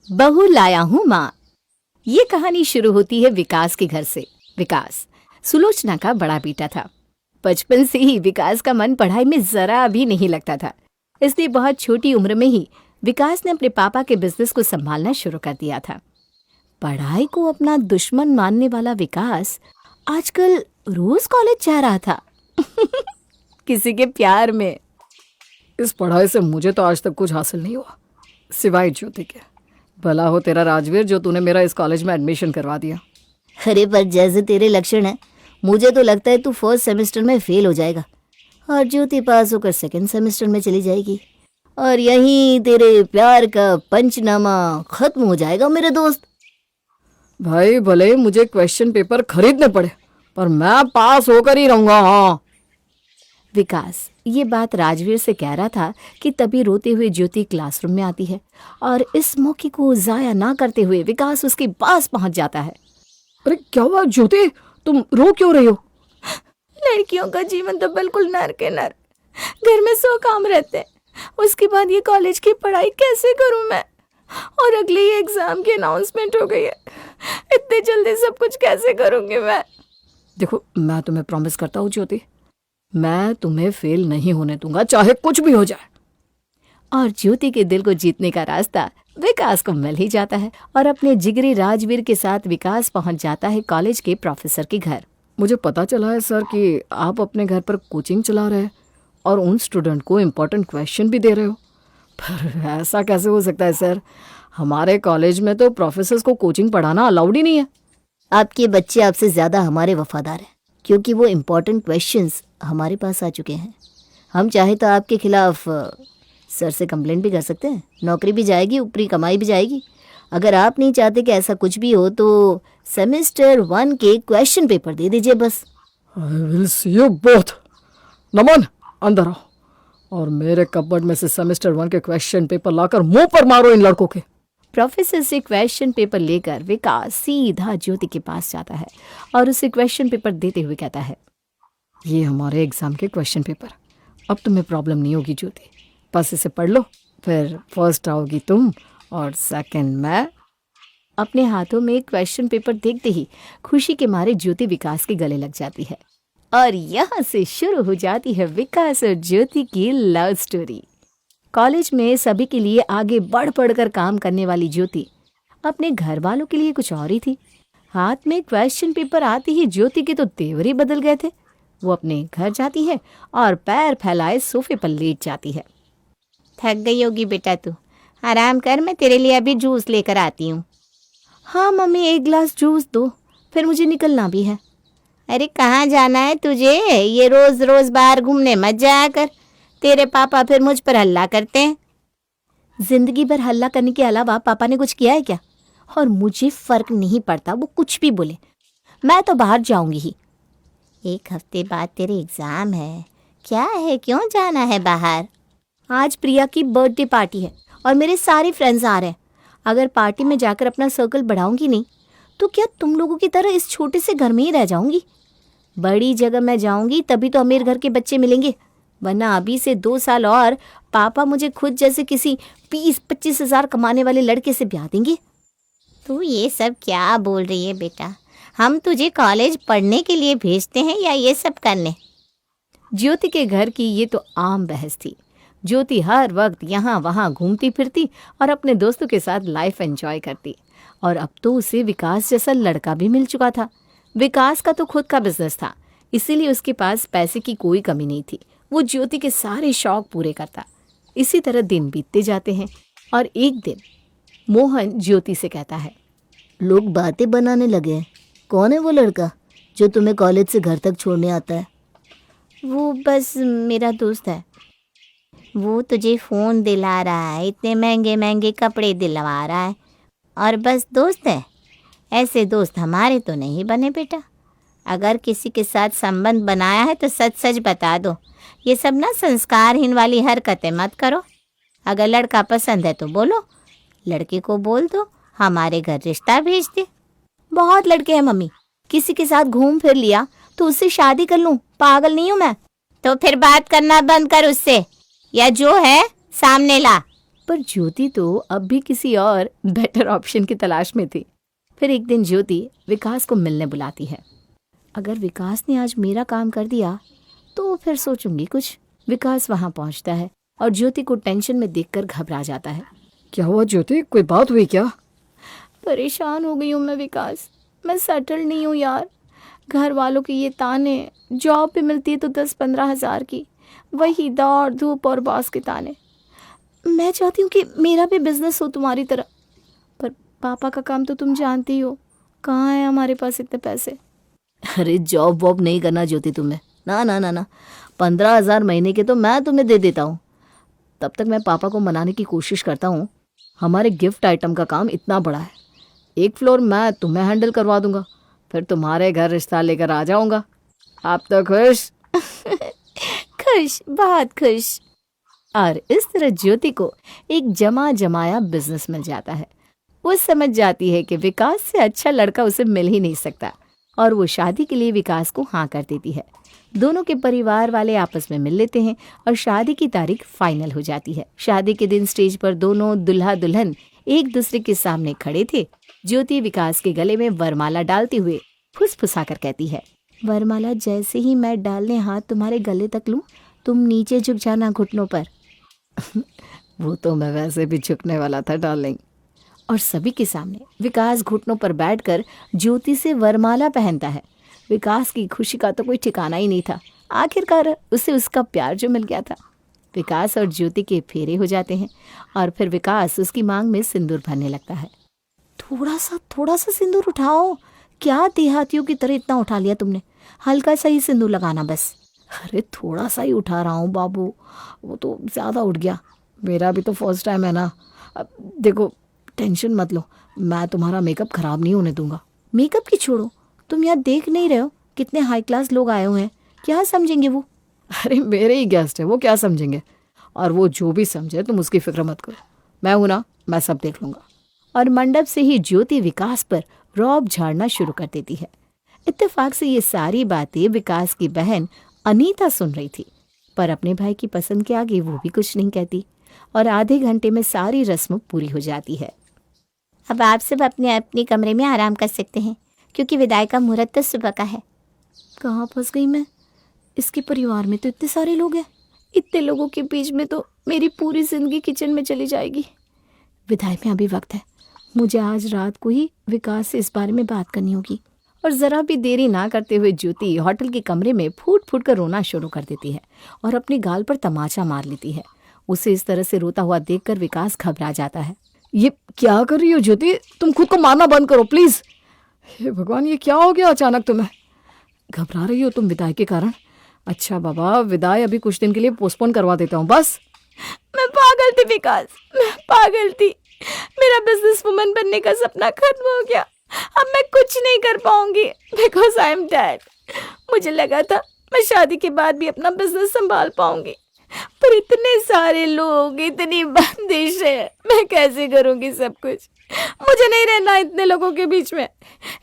बहू लाया हूँ माँ। ये कहानी शुरू होती है विकास के घर से। विकास सुलोचना का बड़ा बेटा था। बचपन से ही विकास का मन पढ़ाई में जरा भी नहीं लगता था, इसलिए बहुत छोटी उम्र में ही विकास ने अपने पापा के बिजनेस को संभालना शुरू कर दिया था। पढ़ाई को अपना दुश्मन मानने वाला विकास आजकल रोज कॉलेज जा रहा था किसी के प्यार में। इस पढ़ाई से मुझे तो आज तक कुछ हासिल नहीं हुआ, सिवाय ज्योति के। भला हो तेरा राजवीर जो तूने मेरा इस कॉलेज में एडमिशन करवा दिया। अरे पर जैसे तेरे लक्षण हैं, मुझे तो लगता है तू फर्स्ट सेमेस्टर में फेल हो जाएगा और ज्योति पास होकर सेकंड सेमेस्टर में चली जाएगी और यहीं तेरे प्यार का पंचनामा खत्म हो जाएगा मेरे दोस्त। भाई भले ही मुझे क्वेश्चन पेपर खरीदने पड़े, पर मैं पास होकर ही रहूंगा। हाँ। विकास ये बात राजवीर से कह रहा था कि तभी रोते हुए ज्योति क्लासरूम में आती है और इस मौके को जाया ना करते हुए विकास उसके पास पहुंच जाता है। अरे क्या हुआ ज्योति, तुम रो क्यों रही हो? लड़कियों का जीवन तो बिल्कुल नर के नर। घर में 100 काम रहते हैं, उसके बाद ये कॉलेज की पढ़ाई कैसे करूं मैं? और अगले ही एग्जाम की अनाउंसमेंट हो गई है, इतने जल्दी सब कुछ कैसे करूंगी मैं? देखो मैं तुम्हें प्रॉमिस करता हूँ ज्योति, मैं तुम्हें फेल नहीं होने दूंगा, चाहे कुछ भी हो जाए। और ज्योति के दिल को जीतने का रास्ता विकास को मिल ही जाता है और अपने जिगरी राजवीर के साथ विकास पहुंच जाता है कॉलेज के प्रोफेसर के घर। मुझे पता चला है सर कि आप अपने घर पर कोचिंग चला रहे हैं और उन स्टूडेंट को इम्पोर्टेंट क्वेश्चन भी दे रहे हो। पर ऐसा कैसे हो सकता है सर? हमारे कॉलेज में तो प्रोफेसर्स को कोचिंग पढ़ाना अलाउड ही नहीं है। आपके बच्चे आपसे ज़्यादा हमारे वफादार हैं क्योंकि वो इम्पोर्टेंट क्वेश्चंस हमारे पास आ चुके हैं। हम चाहे तो आपके खिलाफ सर से कंप्लेंट भी कर सकते हैं, नौकरी भी जाएगी, ऊपरी कमाई भी जाएगी। अगर आप नहीं चाहते कि ऐसा कुछ भी हो तो सेमेस्टर 1 के क्वेश्चन पेपर दे दीजिए बस। I will see you both. Naman अंदर आओ और मेरे कपबोर्ड में से सेमेस्टर 1 के क्वेश्चन पेपर लाकर मुंह पर मारो इन लड़कों के। प्रोफेसर से क्वेश्चन पेपर लेकर विकास सीधा ज्योति के पास जाता है और उसे क्वेश्चन पेपर देते हुए कहता है, ये हमारे एग्जाम के क्वेश्चन पेपर। अब तुम्हें प्रॉब्लम नहीं होगी ज्योति, बस इसे पढ़ लो, फिर फर्स्ट आओगी तुम और सेकंड मैं। अपने हाथों में क्वेश्चन पेपर देखते ही खुशी के मारे ज्योति विकास के गले लग जाती है और यहाँ से शुरू हो जाती है विकास और ज्योति की लव स्टोरी। कॉलेज में सभी के लिए आगे बढ़ बढ़कर काम करने वाली ज्योति अपने घर वालों के लिए कुछ और ही थी। हाथ में क्वेश्चन पेपर आते ही ज्योति के तो तेवर ही बदल गए थे। वो अपने घर जाती है और पैर फैलाए सोफे पर लेट जाती है। थक गई होगी बेटा, तू आराम कर, मैं तेरे लिए अभी जूस लेकर आती हूँ। हाँ मम्मी, 1 गिलास जूस दो, फिर मुझे निकलना भी है। अरे कहाँ जाना है तुझे? ये रोज रोज बाहर घूमने मत जाया कर, तेरे पापा फिर मुझ पर हल्ला करते हैं। जिंदगी भर हल्ला करने के अलावा पापा ने कुछ किया है क्या? और मुझे फर्क नहीं पड़ता वो कुछ भी बोले, मैं तो बाहर जाऊंगी ही। 1 हफ्ते बाद तेरे एग्जाम है, क्या है, क्यों जाना है बाहर? आज प्रिया की बर्थडे पार्टी है और मेरे सारे फ्रेंड्स आ रहे हैं। अगर पार्टी में जाकर अपना सर्कल बढ़ाऊंगी नहीं तो क्या तुम लोगों की तरह इस छोटे से घर में ही रह जाऊंगी? बड़ी जगह मैं जाऊंगी तभी तो अमीर घर के बच्चे मिलेंगे, वरना अभी से 2 साल और पापा मुझे खुद जैसे किसी 20-25 हज़ार कमाने वाले लड़के से ब्याह देंगे। तू ये सब क्या बोल रही है बेटा? हम तुझे कॉलेज पढ़ने के लिए भेजते हैं या ये सब करने? ज्योति के घर की ये तो आम बहस थी। ज्योति हर वक्त यहाँ वहाँ घूमती फिरती और अपने दोस्तों के साथ लाइफ एंजॉय करती, और अब तो उसे विकास जैसा लड़का भी मिल चुका था। विकास का तो खुद का बिजनेस था, इसीलिए उसके पास पैसे की कोई कमी नहीं थी। वो ज्योति के सारे शौक पूरे करता। इसी तरह दिन बीतते जाते हैं और एक दिन मोहन ज्योति से कहता है, लोग बातें बनाने लगे हैं, कौन है वो लड़का जो तुम्हें कॉलेज से घर तक छोड़ने आता है? वो बस मेरा दोस्त है, वो तुझे फ़ोन दिला रहा है, इतने महंगे महंगे कपड़े दिलवा रहा है और बस दोस्त है। ऐसे दोस्त हमारे तो नहीं बने बेटा। अगर किसी के साथ संबंध बनाया है तो सच सच बता दो। ये सब ना संस्कारहीन वाली हरकतें मत करो। अगर लड़का पसंद है तो बोलो, लड़के को बोल दो हमारे घर रिश्ता भेज दे। बहुत लड़के हैं मम्मी, किसी के साथ घूम फिर लिया तो उससे शादी कर लूं, पागल नहीं हूं मैं। तो फिर बात करना बंद कर उससे, या जो है सामने ला। पर ज्योति तो अब भी किसी और बेटर ऑप्शन की तलाश में थी। फिर एक दिन ज्योति विकास को मिलने बुलाती है। अगर विकास ने आज मेरा काम कर दिया तो फिर सोचूंगी कुछ। विकास वहां पहुंचता है और ज्योति को टेंशन में देखकर घबरा जाता है। क्या हुआ ज्योति, कोई बात हुई क्या? परेशान हो गई हूँ मैं विकास, मैं सेटल नहीं हूँ यार। घर वालों के ये ताने, जॉब भी मिलती है तो 10-15 हज़ार की, वही दौड़ धूप और बॉस के ताने। मैं चाहती हूँ कि मेरा भी बिजनेस हो तुम्हारी तरह, पर पापा का काम तो तुम जानती ही हो, कहाँ है हमारे पास इतने पैसे। अरे जॉब वॉब नहीं करना ज्योति तुम्हें, ना ना ना ना, 15,000 महीने के तो मैं तुम्हें दे देता हूँ। तब तक मैं पापा को मनाने की कोशिश करता हूँ। हमारे गिफ्ट आइटम का काम इतना बड़ा है, एक फ्लोर मैं तुम्हें हैंडल करवा दूंगा, फिर तुम्हारे घर रिश्ता लेकर आ जाऊंगा। आप तो खुश? खुश, बहुत खुश। और इस तरह ज्योति को एक जमा जमाया बिजनेस मिल जाता है। वो समझ जाती है कि विकास से अच्छा लड़का उसे मिल ही नहीं सकता और वो शादी के लिए विकास को हाँ कर देती है। दोनों के परिवार वाले आपस में मिल लेते हैं और शादी की तारीख फाइनल हो जाती है। शादी के दिन स्टेज पर दोनों दुल्हा दुल्हन एक दूसरे के सामने खड़े थे। ज्योति विकास के गले में वरमाला डालते हुए फुसफुसाकर कहती है, वरमाला जैसे ही मैं डालने हाथ तुम्हारे गले तक लूं, तुम नीचे झुक जाना घुटनों पर। वो तो मैं वैसे भी झुकने वाला था डार्लिंग। और सभी के सामने विकास घुटनों पर बैठकर ज्योति से वरमाला पहनता है। विकास की खुशी का तो कोई ठिकाना ही नहीं था। आखिरकार उसे उसका प्यार जो मिल गया था। विकास और ज्योति के फेरे हो जाते हैं और फिर विकास उसकी मांग में सिंदूर भरने लगता है। थोड़ा सा सिंदूर उठाओ, क्या देहातियों की तरह इतना उठा लिया तुमने? हल्का सा ही सिंदूर लगाना बस। अरे थोड़ा सा ही उठा रहा हूँ बाबू, वो तो ज़्यादा उठ गया। मेरा भी तो फर्स्ट टाइम है ना। अब देखो, टेंशन मत लो, मैं तुम्हारा मेकअप खराब नहीं होने दूंगा। मेकअप की छोड़ो, तुम यहाँ देख नहीं रहे हो कितने हाई क्लास लोग आए हुए हैं, क्या समझेंगे वो? अरे मेरे ही गेस्ट है, वो क्या समझेंगे? और वो जो भी समझे तुम उसकी फिक्र मत करो, मैं हूं ना, मैं सब देख लूंगा। और मंडप से ही ज्योति विकास पर रौब झाड़ना शुरू कर देती है। इत्तेफाक से ये सारी बातें विकास की बहन अनीता सुन रही थी, पर अपने भाई की पसंद के आगे वो भी कुछ नहीं कहती और आधे घंटे में सारी रस्म पूरी हो जाती है। अब आप सब अपने अपने कमरे में आराम कर सकते हैं, क्योंकि विदाई का मुहूर्त तो सुबह का है। कहाँ फंस गई मैं? इसके परिवार में तो इतने सारे लोग हैं, इतने लोगों के बीच में तो मेरी पूरी जिंदगी किचन में चली जाएगी। विदाई में अभी वक्त है, मुझे आज रात को ही विकास से इस बारे में बात करनी होगी। और जरा भी देरी ना करते हुए ज्योति होटल के कमरे में फूट फूट कर रोना शुरू कर देती है और अपने गाल पर तमाचा मार लेती है। उसे इस तरह से रोता हुआ देखकर विकास घबरा जाता है। ये क्या कर रही हो ज्योति? तुम खुद को मारना बंद करो प्लीज। हे भगवान, ये क्या हो गया अचानक तुम्हें? घबरा रही हो तुम विदाई के कारण? अच्छा बाबा, विदाई अभी कुछ दिन के लिए पोस्टपोन करवा देता हूँ बस। मैं पागल थी विकास, मैं पागल थी। मेरा बिजनेस वुमन बनने का सपना खत्म हो गया। अब मैं कुछ नहीं कर पाऊंगी बिकॉज आई एम डेड। मुझे लगा था मैं शादी के बाद भी अपना बिजनेस संभाल पाऊंगी, पर इतने सारे लोग, इतनी बंदिशें, मैं कैसे करूंगी सब कुछ? मुझे नहीं रहना इतने लोगों के बीच में।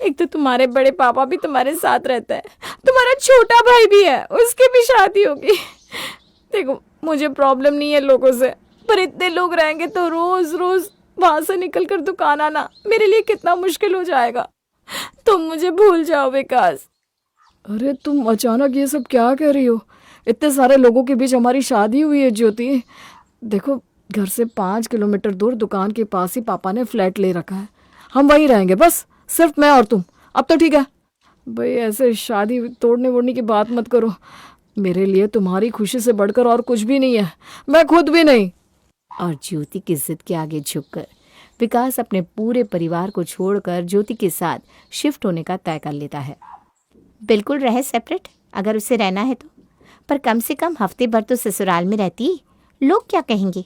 एक तो तुम्हारे बड़े पापा भी तुम्हारे साथ रहता है, तुम्हारा छोटा भाई भी है, उसकी भी शादी होगी। देखो, मुझे प्रॉब्लम नहीं है लोगों से, पर इतने लोग रहेंगे तो रोज रोज वहां से निकल कर दुकान आना मेरे लिए कितना मुश्किल हो जाएगा। तुम मुझे भूल जाओ विकास। अरे तुम अचानक ये सब क्या कह रही हो? इतने सारे लोगों के बीच हमारी शादी हुई है ज्योति। देखो, घर से 5 किलोमीटर दूर दुकान के पास ही पापा ने फ्लैट ले रखा है, हम वहीं रहेंगे बस, सिर्फ मैं और तुम। अब तो ठीक है भाई, ऐसे शादी तोड़ने वोड़ने की बात मत करो। मेरे लिए तुम्हारी खुशी से बढ़कर और कुछ भी नहीं है, मैं खुद भी नहीं। और ज्योति की जिद के आगे झुककर विकास अपने पूरे परिवार को छोड़कर ज्योति के साथ शिफ्ट होने का तय कर लेता है। बिल्कुल रहे सेपरेट, अगर उसे रहना है तो, पर कम से कम हफ्ते भर तो ससुराल में रहती। लोग क्या कहेंगे?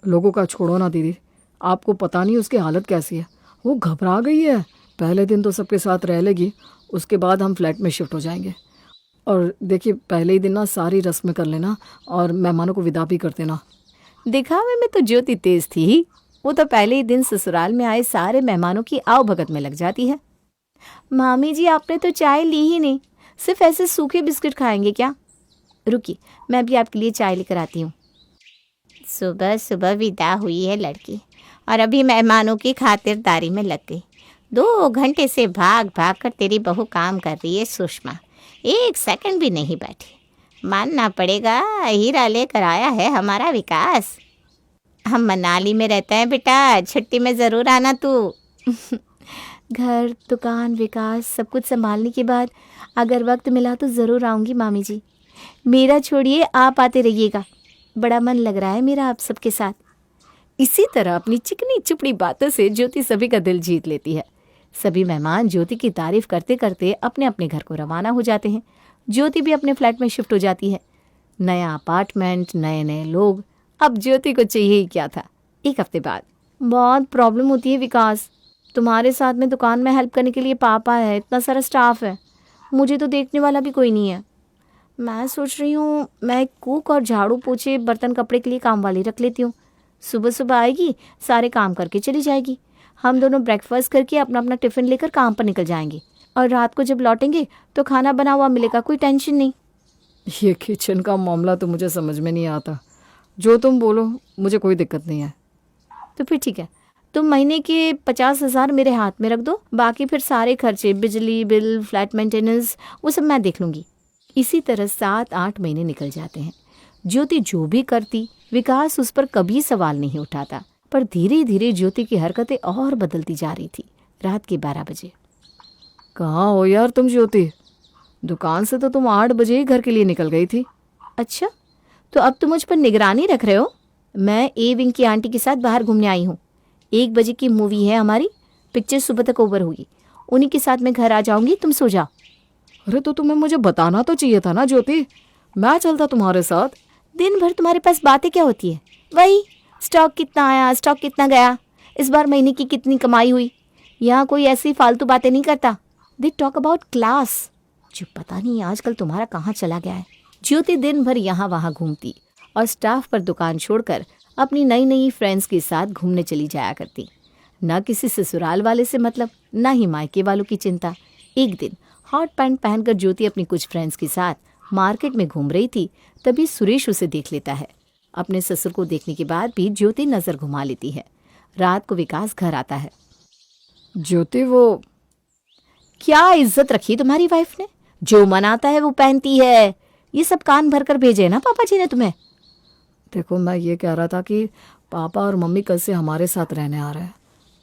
लोगों का छोड़ो ना दीदी, आपको पता नहीं उसकी हालत कैसी है। वो घबरा गई है। पहले दिन तो सबके साथ रह लेगी, उसके बाद हम फ्लैट में शिफ्ट हो जाएंगे। और देखिए, पहले ही दिन ना सारी रस्में कर लेना और मेहमानों को विदा भी कर देना। दिखावे में तो ज्योति तेज थी ही, वो तो पहले ही दिन ससुराल में आए सारे मेहमानों की आवभगत में लग जाती है। मामी जी, आपने तो चाय ली ही नहीं, सिर्फ ऐसे सूखे बिस्किट खाएंगे क्या? रुकिए, मैं भी आपके लिए चाय लेकर आती हूँ। सुबह सुबह विदा हुई है लड़की और अभी मेहमानों की खातिरदारी में लग गई। 2 घंटे से भाग भाग कर तेरी बहू काम कर रही है सुषमा, 1 सेकंड भी नहीं बैठी। मानना पड़ेगा, हीरा लेकर आया है हमारा विकास। हम मनाली में रहते हैं बेटा, छुट्टी में ज़रूर आना तू। घर, दुकान, विकास सब कुछ संभालने के बाद अगर वक्त मिला तो ज़रूर आऊँगी मामी जी। मेरा छोड़िए, आप आते रहिएगा। बड़ा मन लग रहा है मेरा आप सबके साथ। इसी तरह अपनी चिकनी चुपड़ी बातों से ज्योति सभी का दिल जीत लेती है। सभी मेहमान ज्योति की तारीफ करते करते अपने अपने घर को रवाना हो जाते हैं। ज्योति भी अपने फ्लैट में शिफ्ट हो जाती है। नया अपार्टमेंट, नए नए लोग। अब ज्योति को चाहिए ही क्या था। 1 हफ्ते बाद, बहुत प्रॉब्लम होती है विकास। तुम्हारे साथ में दुकान में हेल्प करने के लिए पापा है, इतना सारा स्टाफ है, मुझे तो देखने वाला भी कोई नहीं है। मैं सोच रही हूँ मैं कुक और झाड़ू पोछे बर्तन कपड़े के लिए काम वाली रख लेती हूँ। सुबह सुबह आएगी, सारे काम करके चली जाएगी। हम दोनों ब्रेकफास्ट करके अपना अपना टिफ़िन लेकर काम पर निकल जाएंगे और रात को जब लौटेंगे तो खाना बना हुआ मिलेगा, कोई टेंशन नहीं। ये किचन का मामला तो मुझे समझ में नहीं आता। जो तुम बोलो, मुझे कोई दिक्कत नहीं है। तो फिर ठीक है, तुम महीने के 50,000 मेरे हाथ में रख दो, बाकी फिर सारे खर्चे, बिजली बिल, फ्लैट मेंटेनेंस, वो सब मैं देख लूँगी। इसी तरह 7-8 महीने निकल जाते हैं। ज्योति जो भी करती, विकास उस पर कभी सवाल नहीं उठाता। पर धीरे धीरे ज्योति की हरकतें और बदलती जा रही थी। रात के 12 बजे। कहाँ हो यार तुम ज्योति? दुकान से तो तुम 8 बजे ही घर के लिए निकल गई थी। अच्छा, तो अब तुम मुझ पर निगरानी रख रहे हो? मैं ए विंग की आंटी के साथ बाहर घूमने आई हूँ। 1 बजे की मूवी है हमारी, पिक्चर सुबह तक ओवर होगी। उन्हीं के साथ मैं घर आ जाऊंगी, तुम सो जाओ। अरे तो तुम्हें मुझे बताना तो चाहिए था ना ज्योति, मैं चलता तुम्हारे साथ। दिन भर तुम्हारे पास बातें क्या होती है? वही स्टॉक कितना आया, स्टॉक कितना गया, इस बार महीने की कितनी कमाई हुई। यहाँ कोई ऐसी फालतू बातें नहीं करता। They talk about class. जो पता नहीं आजकल तुम्हारा कहाँ चला गया है। ज्योति दिन भर यहाँ वहाँ घूमती और स्टाफ पर दुकान छोड़कर अपनी नई नई फ्रेंड्स के साथ घूमने चली जाया करती। न किसी ससुराल वाले से मतलब, न ही मायके वालों की चिंता। एक दिन हॉट पैंट पहनकर ज्योति अपनी कुछ फ्रेंड्स के साथ मार्केट में घूम रही थी, तभी सुरेश उसे देख लेता है। अपने ससुर को देखने के बाद भी ज्योति नजर घुमा लेती है। रात को विकास घर आता है। ज्योति, वो क्या इज्जत रखी तुम्हारी वाइफ ने? जो मन आता है वो पहनती है। ये सब कान भर कर भेजे ना पापा जी ने तुम्हें? देखो, मैं ये कह रहा था कि पापा और मम्मी कल से हमारे साथ रहने आ रहे हैं।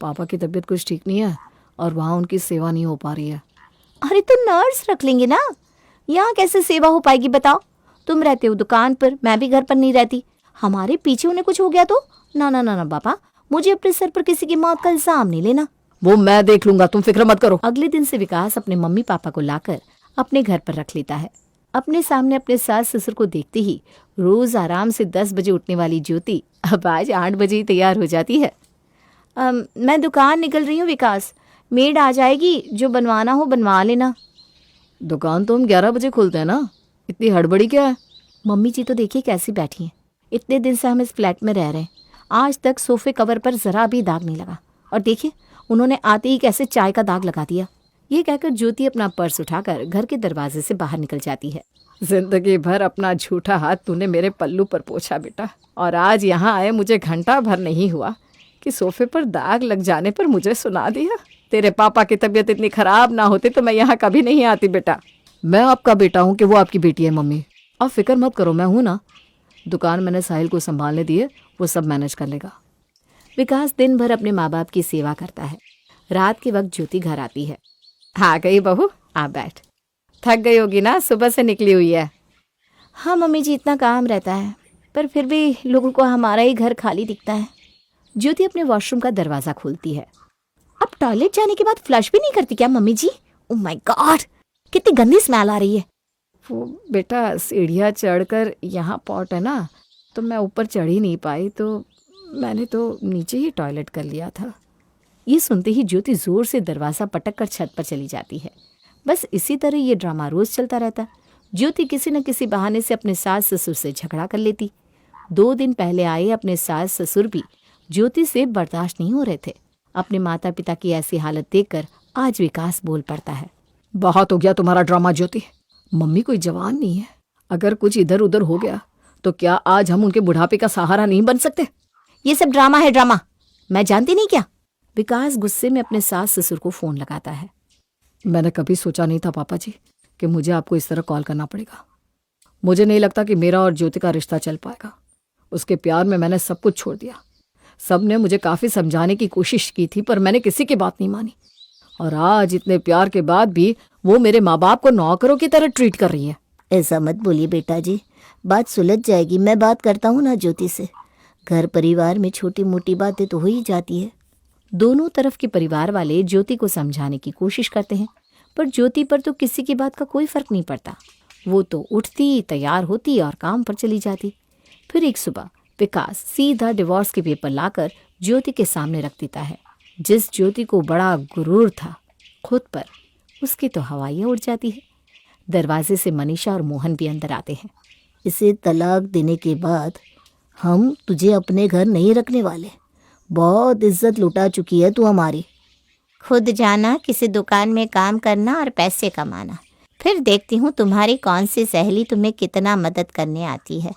पापा की तबीयत कुछ ठीक नहीं है और वहाँ उनकी सेवा नहीं हो पा रही है। अरे तो नर्स रख लेंगे ना, यहाँ कैसे सेवा हो पाएगी बताओ? तुम रहते हो दुकान पर, मैं भी घर पर नहीं रहती। हमारे पीछे उन्हें कुछ हो गया तो? ना ना ना ना पापा, मुझे अपने सर पर किसी की मौत का इल्जाम नहीं लेना। वो मैं देख लूंगा, तुम फिक्र मत करो। अगले दिन से विकास अपने मम्मी पापा को लाकर अपने घर पर रख लेता है। अपने सामने अपने सास ससुर को देखते ही रोज आराम से 10 बजे उठने वाली ज्योति अब आज 8 बजे ही तैयार हो जाती है। मैं दुकान निकल रही हूँ विकास, मेड आ जाएगी, जो बनवाना हो बनवा लेना। दुकान तो हम 11 बजे खोलते हैं ना, इतनी हड़बड़ी क्या है? मम्मी जी तो देखिए कैसी बैठी हैं। इतने दिन से हम इस फ्लैट में रह रहे हैं, आज तक सोफे कवर पर जरा भी दाग नहीं लगा, और देखिए उन्होंने आते ही कैसे चाय का दाग लगा दिया। ये कहकर ज्योति अपना पर्स उठाकर घर के दरवाजे से बाहर निकल जाती है। जिंदगी भर अपना झूठा हाथ तूने मेरे पल्लू पर पोंछा बेटा, और आज यहाँ आए मुझे घंटा भर नहीं हुआ कि सोफे पर दाग लग जाने पर मुझे सुना दिया। तेरे पापा की तबीयत इतनी खराब ना होती तो मैं यहाँ कभी नहीं आती बेटा। मैं आपका बेटा हूँ कि वो आपकी बेटी है मम्मी, आप फिक्र मत करो, मैं हूँ ना। दुकान मैंने साहिल को संभालने दी है, वो सब मैनेज कर लेगा। विकास दिन भर अपने माँ बाप की सेवा करता है। रात के वक्त ज्योति घर आती है। आ गई बहू, आ बैठ। थक गई होगी ना, सुबह से निकली हुई है। हाँ मम्मी जी, इतना काम रहता है, पर फिर भी लोगों को हमारा ही घर खाली दिखता है। ज्योति अपने वॉशरूम का दरवाज़ा खोलती है। अब टॉयलेट जाने के बाद फ्लश भी नहीं करती क्या mummy ji? Oh my god, कितनी गंदी स्मेल आ रही है। वो बेटा सीढ़ियाँ चढ़कर, यहाँ पॉट है ना, तो मैं ऊपर चढ़ ही नहीं पाई, तो मैंने तो नीचे ही टॉयलेट कर लिया था। ये सुनते ही ज्योति जोर से दरवाज़ा पटक कर छत पर चली जाती है। बस इसी तरह ये ड्रामा रोज चलता रहता। ज्योति किसी न किसी बहाने से अपने सास ससुर से झगड़ा कर लेती। 2 दिन पहले आए अपने सास ससुर भी ज्योति से बर्दाश्त नहीं हो रहे थे। अपने माता पिता की ऐसी हालत देखकर आज विकास बोल पड़ता है। बहुत हो गया तुम्हारा ड्रामा ज्योति, मम्मी कोई जवान नहीं है, अगर कुछ इधर उधर हो गया तो क्या आज हम उनके बुढ़ापे का सहारा नहीं बन सकते? ये सब ड्रामा है, ड्रामा। मैं जानती नहीं क्या? विकास गुस्से में अपने सास ससुर को फोन लगाता है। मैंने कभी सोचा नहीं था पापा जी कि मुझे आपको इस तरह कॉल करना पड़ेगा। मुझे नहीं लगता कि मेरा और ज्योति का रिश्ता चल पाएगा। उसके प्यार में मैंने सब कुछ छोड़ दिया। सब ने मुझे काफ़ी समझाने की कोशिश की थी, पर मैंने किसी की बात नहीं मानी। और आज इतने प्यार के बाद भी वो मेरे माँ बाप को नौकरों की तरह ट्रीट कर रही है। ऐसा मत बोलिए बेटा जी, बात सुलझ जाएगी। मैं बात करता हूँ ना ज्योति से। घर परिवार में छोटी मोटी बातें तो हो ही जाती है। दोनों तरफ के परिवार वाले ज्योति को समझाने की कोशिश करते हैं, पर ज्योति पर तो किसी की बात का कोई फर्क नहीं पड़ता। वो तो उठती, तैयार होती और काम पर चली जाती। फिर एक सुबह विकास सीधा डिवोर्स के पेपर लाकर ज्योति के सामने रख देता है। जिस ज्योति को बड़ा गुरूर था खुद पर, उसकी तो हवाइयाँ उड़ जाती है। दरवाजे से मनीषा और मोहन भी अंदर आते हैं। इसे तलाक देने के बाद हम तुझे अपने घर नहीं रखने वाले। बहुत इज्जत लुटा चुकी है तू हमारी। खुद जाना, किसी दुकान में काम करना और पैसे कमाना। फिर देखती हूँ तुम्हारी कौन सी सहेली तुम्हें कितना मदद करने आती है।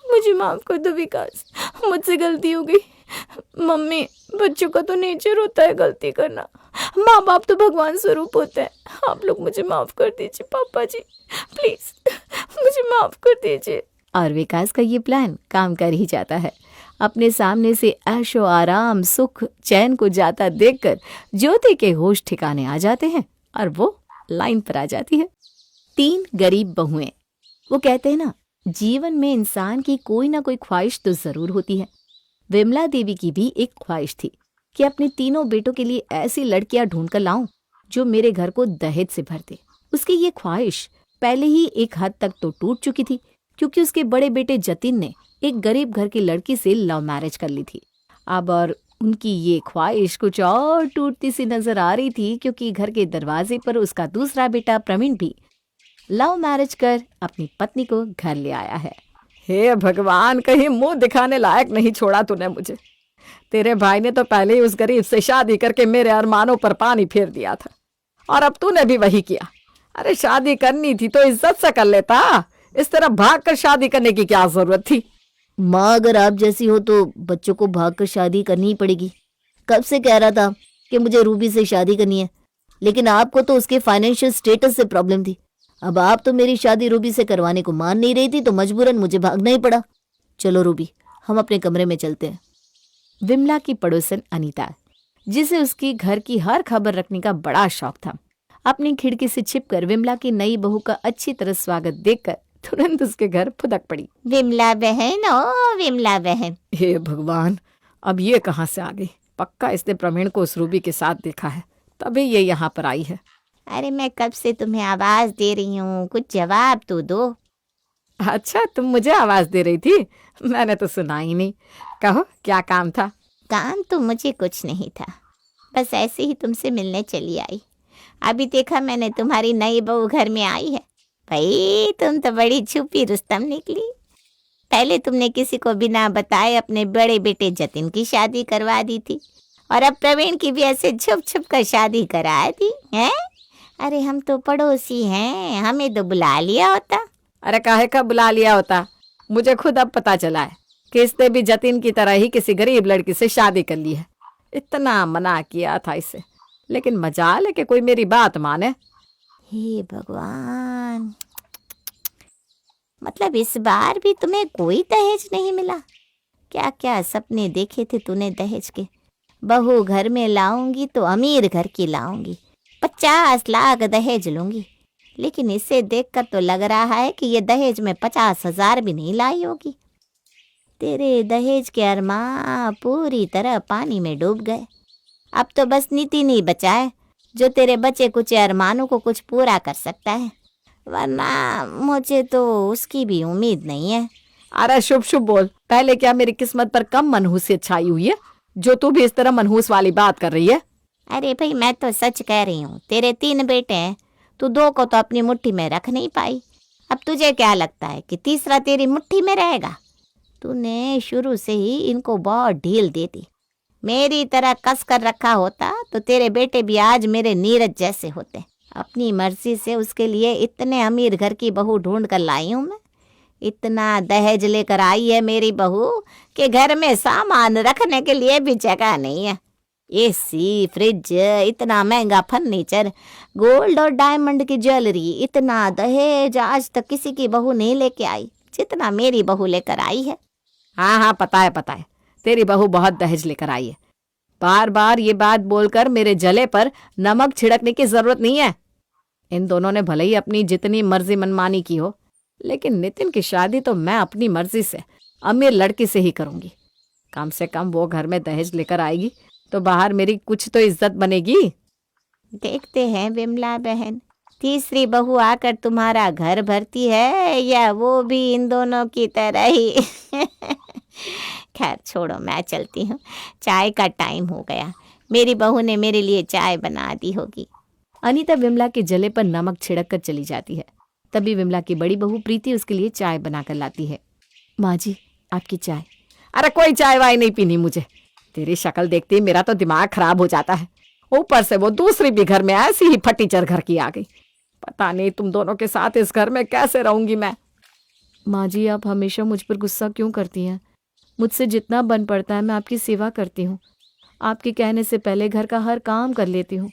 मुझे माफ कर दो विकास, मुझसे गलती हो गई। मम्मी, बच्चों का तो नेचर होता है गलती करना। माँ बाप तो भगवान स्वरूप होते हैं। आप लोग मुझे माफ कर दीजिए पापा जी, प्लीज मुझे माफ कर दीजिए। और विकास का ये प्लान काम कर ही जाता है। अपने सामने से ऐशो आराम, सुख, चैन को जाता देखकर ज्योति के होश ठिकाने आ जाते हैं और वो लाइन पर आ जाती है। 3 गरीब बहुएं। वो कहते हैं ना, जीवन में इंसान की कोई ना कोई ख्वाहिश तो जरूर होती है। विमला देवी की भी एक ख्वाहिश थी कि अपने तीनों बेटों के लिए ऐसी लड़कियां ढूंढ कर लाऊं जो मेरे घर को दहेज से भर दे। उसकी ये ख्वाहिश पहले ही एक हद तक तो टूट चुकी थी, क्योंकि उसके बड़े बेटे जतिन ने एक गरीब घर की लड़की से लव मैरिज कर ली थी। अब और उनकी ये ख्वाहिश कुछ और टूटती सी नजर आ रही थी, क्योंकि घर के दरवाजे पर उसका दूसरा बेटा प्रवीण भी लव मैरिज कर अपनी पत्नी को घर ले आया है। हे भगवान, कहीं मुंह दिखाने लायक नहीं छोड़ा तूने मुझे। तेरे भाई ने तो पहले ही उस गरीब से शादी करके मेरे अरमानों पर पानी फेर दिया था, और अब तूने भी वही किया। अरे शादी करनी थी तो इज्जत से कर लेता। इस तरह भाग कर शादी करने की क्या जरूरत थी? माँ अगर आप जैसी हो तो बच्चों को भागकर शादी करनी ही पड़ेगी। कब से कह रहा था कि मुझे रूबी से शादी करनी है, लेकिन आपको तो उसके फाइनेंशियल स्टेटस से प्रॉब्लम थी। अब आप तो मेरी शादी रूबी से करवाने को मान नहीं रही थी, तो मजबूरन मुझे भागना ही पड़ा। चलो रूबी, हम अपने कमरे में चलते हैं। विमला की पड़ोसन अनीता, जिसे उसकी घर की हर खबर रखने का बड़ा शौक था, अपनी खिड़की से छिपकर विमला की नई बहू का अच्छी तरह स्वागत देखकर तुरंत उसके घर फुदक पड़ी। विमला बहन, ओ विमला बहन। हे भगवान, अब ये कहाँ से आ गई? पक्का इसने प्रवीण को उस रूबी के साथ देखा है, तभी ये यहाँ पर आई है। अरे मैं कब से तुम्हें आवाज दे रही हूँ, कुछ जवाब तो दो। अच्छा, तुम मुझे आवाज दे रही थी? मैंने तो सुना ही नहीं। कहो, क्या काम था? काम तो मुझे कुछ नहीं था, बस ऐसे ही तुमसे मिलने चली आई। अभी देखा मैंने तुम्हारी नई बहू घर में आई है। भाई तुम तो बड़ी छुपी रुस्तम निकली। पहले तुमने किसी को बिना बताए अपने बड़े बेटे जतिन की शादी करवा दी थी, और अब प्रवीण की भी ऐसे छुप छुप कर शादी करा दी है। अरे हम तो पड़ोसी हैं, हमें तो बुला लिया होता। अरे काहे का बुला लिया होता? मुझे खुद अब पता चला है कि इसने भी जतिन की तरह ही किसी गरीब लड़की से शादी कर ली है। इतना मना किया था इसे, लेकिन मजाल है कि कोई मेरी बात माने। हे भगवान, मतलब इस बार भी तुम्हें कोई दहेज नहीं मिला? क्या क्या सपने देखे थे तूने दहेज के। बहू घर में लाऊंगी तो अमीर घर की लाऊंगी, 50 लाख दहेज लूंगी। लेकिन इसे देखकर तो लग रहा है कि ये दहेज में 50,000 भी नहीं लाई होगी। तेरे दहेज के अरमान पूरी तरह पानी में डूब गए। अब तो बस नीति नहीं बचा है जो तेरे बचे कुछ अरमानों को कुछ पूरा कर सकता है, वरना मुझे तो उसकी भी उम्मीद नहीं है। अरे शुभ शुभ बोल। पहले क्या मेरी किस्मत पर कम मनहूसियत छाई हुई है जो तू भी इस तरह मनहूस वाली बात कर रही है? अरे भाई मैं तो सच कह रही हूँ। तेरे 3 बेटे हैं, तू 2 को तो अपनी मुट्ठी में रख नहीं पाई। अब तुझे क्या लगता है कि तीसरा तेरी मुट्ठी में रहेगा? तूने शुरू से ही इनको बहुत ढील दे दी। मेरी तरह कस कर रखा होता तो तेरे बेटे भी आज मेरे नीरज जैसे होते। अपनी मर्जी से उसके लिए इतने अमीर घर की बहू ढूंढ कर लाई हूँ मैं, इतना दहेज लेकर आई है मेरी बहू कि घर में सामान रखने के लिए भी जगह नहीं है। एसी, फ्रिज, इतना महंगा फर्नीचर, गोल्ड और डायमंड की ज्वेलरी, इतना दहेज आज तक किसी की बहू नहीं लेके आई जितना मेरी बहू लेकर आई है। हाँ हाँ, पता है, तेरी बहू बहुत दहेज लेकर आई है। बार बार ये बात बोलकर मेरे जले पर नमक छिड़कने की जरूरत नहीं है। इन दोनों ने भले ही अपनी जितनी मर्जी मनमानी की हो, लेकिन नितिन की शादी तो मैं अपनी मर्जी से अमीर लड़की से ही करूंगी। कम से कम वो घर में दहेज लेकर आएगी तो बाहर मेरी कुछ तो इज्जत बनेगी। देखते हैं विमला बहन, तीसरी बहू आकर तुम्हारा घर भरती है या वो भी इन दोनों की तरह ही। खैर छोड़ो, मैं चलती हूँ, चाय का टाइम हो गया। मेरी बहू ने मेरे लिए चाय बना दी होगी। अनीता विमला के जले पर नमक छिड़क कर चली जाती है। तभी विमला की बड़ी बहू प्रीति उसके लिए चाय बनाकर लाती है। माँ जी, आपकी चाय। अरे कोई चाय वाय नहीं पीनी मुझे। तेरी शक्ल देखते ही मेरा तो दिमाग खराब हो जाता है। ऊपर से वो दूसरी भी घर में ऐसी ही फटीचर घर की आ गई। पता नहीं तुम दोनों के साथ इस घर में कैसे रहूंगी मैं। माँ जी, आप हमेशा मुझ पर गुस्सा क्यों करती हैं? मुझसे जितना बन पड़ता है मैं आपकी सेवा करती हूँ। आपके कहने से पहले घर का हर काम कर लेती हूँ।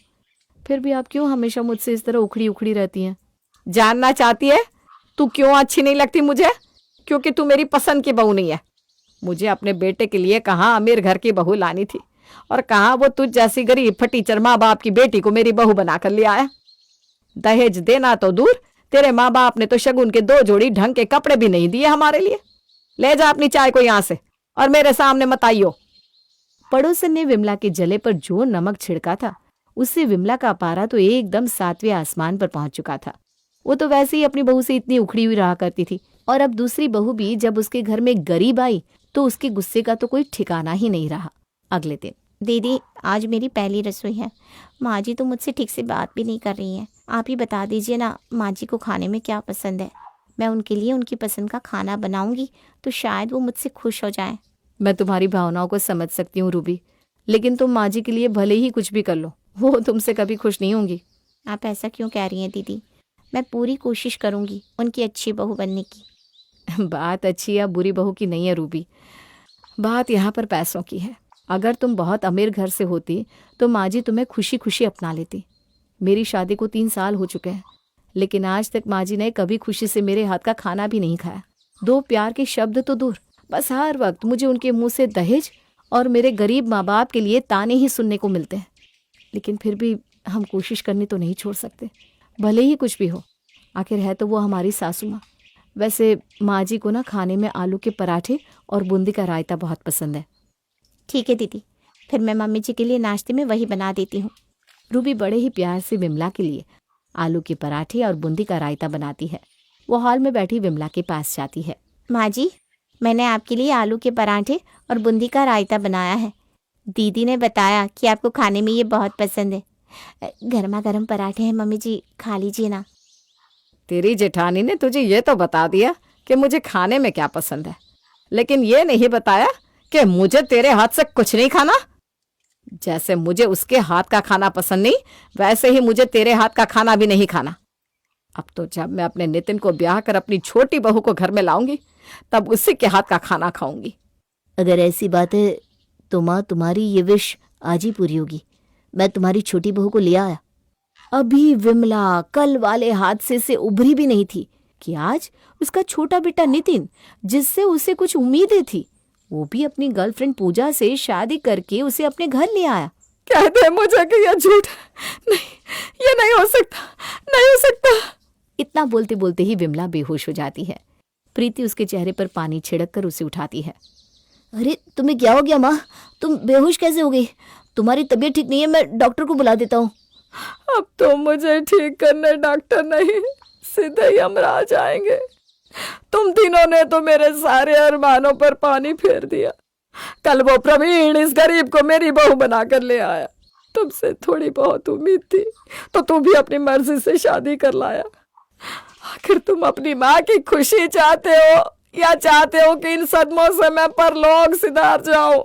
फिर भी आप क्यों हमेशा मुझसे इस तरह उखड़ी उखड़ी रहती हैं? जानना चाहती है तू क्यों अच्छी नहीं लगती मुझे? क्योंकि तू मेरी पसंद की बहू नहीं है। मुझे अपने बेटे के लिए कहाँ अमीर घर की बहू लानी थी और कहाँ वो तुझ जैसी गरीब फटीचर माँ बाप की बेटी को मेरी बहू बनाकर ले आया। दहेज देना तो दूर, तेरे माँ बाप ने तो शगुन के 2 जोड़ी ढंग के कपड़े भी नहीं दिए हमारे लिए। ले जा अपनी चाय को यहाँ से और मेरे सामने मत आइयो। पड़ोसन ने विमला के जले पर जो नमक छिड़का था उससे विमला का पारा तो एकदम 7वें आसमान पर पहुंच चुका था। वो तो वैसे ही अपनी बहू से इतनी उखड़ी हुई रहा करती थी, और अब दूसरी बहू भी जब उसके घर में गरीब आई तो उसके गुस्से का तो कोई ठिकाना ही नहीं रहा। अगले दिन, दीदी आज मेरी पहली रसोई है। माँ जी तो मुझसे ठीक से बात भी नहीं कर रही हैं। आप ही बता दीजिए ना माँ जी को खाने में क्या पसंद है। मैं उनके लिए उनकी पसंद का खाना बनाऊंगी तो शायद वो मुझसे खुश हो जाएं। मैं तुम्हारी भावनाओं को समझ सकती हूँ रूबी, लेकिन तुम माँ जी के लिए भले ही कुछ भी कर लो, वो तुमसे कभी खुश नहीं होंगी। आप ऐसा क्यों कह रही हैं दीदी? मैं पूरी कोशिश करूंगी उनकी अच्छी बहू बनने की। बात अच्छी या बुरी बहू की नहीं है रूबी, बात यहाँ पर पैसों की है। अगर तुम बहुत अमीर घर से होती तो माँ जी तुम्हें खुशी खुशी अपना लेती। मेरी शादी को 3 साल हो चुके हैं, लेकिन आज तक माँ जी ने कभी खुशी से मेरे हाथ का खाना भी नहीं खाया। 2 प्यार के शब्द तो दूर, बस हर वक्त मुझे उनके मुंह से दहेज और मेरे गरीब माँ बाप के लिए ताने ही सुनने को मिलते हैं। लेकिन फिर भी हम कोशिश करनी तो नहीं छोड़ सकते, भले ही कुछ भी हो। आखिर है तो वो हमारी सासू माँ। वैसे माँ जी को ना खाने में आलू के पराठे और बूंदी का रायता बहुत पसंद है। ठीक है दीदी, फिर मैं मम्मी जी के लिए नाश्ते में वही बना देती हूँ। रूबी बड़े ही प्यार से विमला के लिए आलू के पराठे और बूंदी का रायता बनाती है। वो हॉल में बैठी विमला के पास जाती है। माँ जी, मैंने आपके लिए आलू के पराठे और बूंदी का रायता बनाया है। दीदी ने बताया कि आपको खाने में ये बहुत पसंद है। गर्मा गर्म पराठे हैं मम्मी जी, खा लीजिए ना। तेरी जेठानी ने तुझे ये तो बता दिया कि मुझे खाने में क्या पसंद है, लेकिन ये नहीं बताया कि मुझे तेरे हाथ से कुछ नहीं खाना। जैसे मुझे उसके हाथ का खाना पसंद नहीं, वैसे ही मुझे तेरे हाथ का खाना भी नहीं खाना। अब तो जब मैं अपने नितिन को ब्याह कर अपनी छोटी बहू को घर में लाऊंगी तब उसी के हाथ का खाना खाऊंगी। अगर ऐसी बात है तो माँ तुम्हारी ये विश आज ही पूरी होगी। मैं तुम्हारी छोटी बहू को ले आया। अभी विमला कल वाले हादसे से उभरी भी नहीं थी कि आज उसका छोटा बेटा नितिन, जिससे उसे कुछ उम्मीदें थी, वो भी अपनी गर्लफ्रेंड पूजा से शादी करके उसे अपने घर ले आया। कह दे मुझे कि यह झूठ है। नहीं, ये नहीं हो सकता, नहीं हो सकता। इतना बोलते बोलते ही विमला बेहोश हो जाती है। प्रीति उसके चेहरे पर पानी छिड़क कर उसे उठाती है। अरे तुम्हें क्या हो गया माँ? तुम बेहोश कैसे हो गई? तुम्हारी तबीयत ठीक नहीं है, मैं डॉक्टर को बुला देता हूँ। अब तो मुझे ठीक करने डॉक्टर नहीं, सीधे ही यमराज आएंगे। तुम तीनों ने तो मेरे सारे अरमानों पर पानी फेर दिया। कल वो प्रवीण इस गरीब को मेरी बहू बनाकर ले आया। तुमसे थोड़ी बहुत उम्मीद थी तो तुम भी अपनी मर्जी से शादी कर लाया। आखिर तुम अपनी माँ की खुशी चाहते हो या चाहते हो कि इन सदमों से मैं परलोक सिधार जाऊं?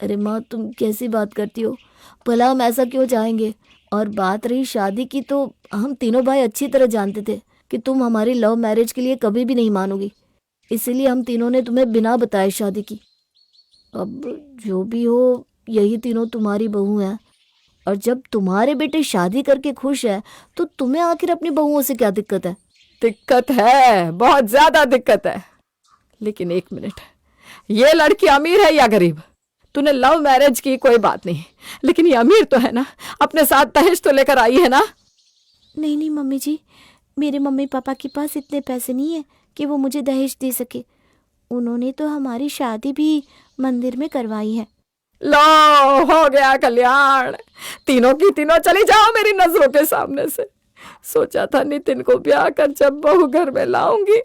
अरे माँ, तुम कैसी बात करती हो? भला हम ऐसा क्यों चाहेंगे? और बात रही शादी की, तो हम तीनों भाई अच्छी तरह जानते थे कि तुम हमारी लव मैरिज के लिए कभी भी नहीं मानोगी। इसीलिए हम तीनों ने तुम्हें बिना बताए शादी की। अब जो भी हो, यही तीनों तुम्हारी बहू हैं, और जब तुम्हारे बेटे शादी करके खुश है तो तुम्हें आखिर अपनी बहुओं से क्या दिक्कत है? दिक्कत है, बहुत ज्यादा दिक्कत है। लेकिन एक मिनट, ये लड़की अमीर है या गरीब? तूने लव मैरिज की कोई बात नहीं, लेकिन ये अमीर तो है ना, अपने साथ दहेज तो लेकर आई है ना? नहीं नहीं मम्मी जी, मेरे मम्मी पापा के पास इतने पैसे नहीं है कि वो मुझे दहेज दे सके। उन्होंने तो हमारी शादी भी मंदिर में करवाई है। लो, हो गया कल्याण। तीनों की तीनों चली जाओ मेरी नजरों के सामने से। सोचा था नितिन को ब्याह कर जब बहू घर में लाऊंगी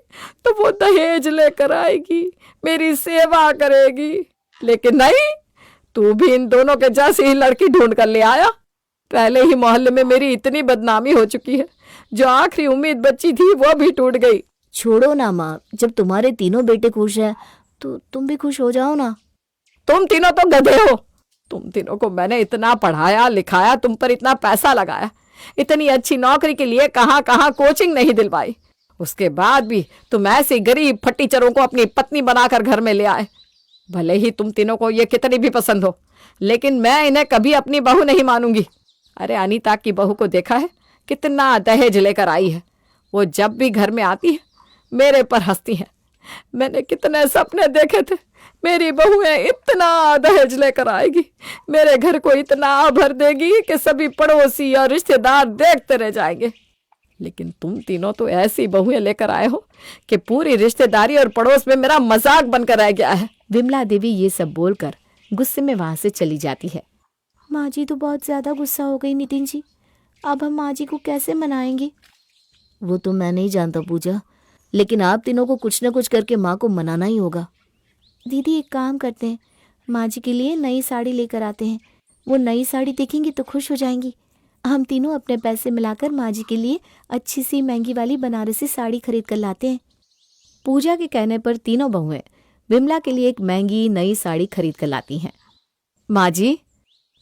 तो वो दहेज लेकर आएगी, मेरी सेवा करेगी, लेकिन नहीं, तू भी इन दोनों के जैसी ही लड़की ढूंढ कर ले आया। पहले ही मोहल्ले में मेरी इतनी बदनामी हो चुकी है, जो आखिरी उम्मीद बची थी वो भी टूट गई। छोड़ो ना माँ, जब तुम्हारे तीनों बेटे खुश हैं तो तुम भी खुश हो जाओ ना। तुम तीनों तो गधे हो। तुम तीनों को मैंने इतना पढ़ाया लिखाया, तुम पर इतना पैसा लगाया, इतनी अच्छी नौकरी के लिए कहाँ कहाँ कोचिंग नहीं दिलवाई, उसके बाद भी तुम ऐसे गरीब फटीचरों को अपनी पत्नी बनाकर घर में ले आए। भले ही तुम तीनों को ये कितनी भी पसंद हो, लेकिन मैं इन्हें कभी अपनी बहू नहीं मानूंगी। अरे अनीता की बहू को देखा है, कितना दहेज लेकर आई है। वो जब भी घर में आती है मेरे पर हंसती है। मैंने कितने सपने देखे थे, मेरी बहुएं इतना दहेज लेकर आएगी, मेरे घर को इतना भर देगी कि सभी पड़ोसी और रिश्तेदार देखते रह जाएंगे। लेकिन तुम तीनों तो ऐसी बहुएं लेकर आए हो कि पूरी रिश्तेदारी और पड़ोस में मेरा मजाक बनकर रह गया है। विमला देवी ये सब बोलकर गुस्से में वहां से चली जाती है। माँ जी तो बहुत ज़्यादा गुस्सा हो गई नितिन जी, अब हम माँ जी को कैसे मनाएंगे? वो तो मैं नहीं जानता पूजा, लेकिन आप तीनों को कुछ न कुछ करके माँ को मनाना ही होगा। दीदी एक काम करते हैं, माँ जी के लिए नई साड़ी लेकर आते हैं। वो नई साड़ी देखेंगी तो खुश हो जाएंगी। हम तीनों अपने पैसे मिलाकर माँ जी के लिए अच्छी सी महंगी वाली बनारसी साड़ी खरीद कर लाते हैं। पूजा के कहने पर तीनों बहुएं विमला के लिए एक महंगी नई साड़ी खरीद कर लाती हैं। माँ जी,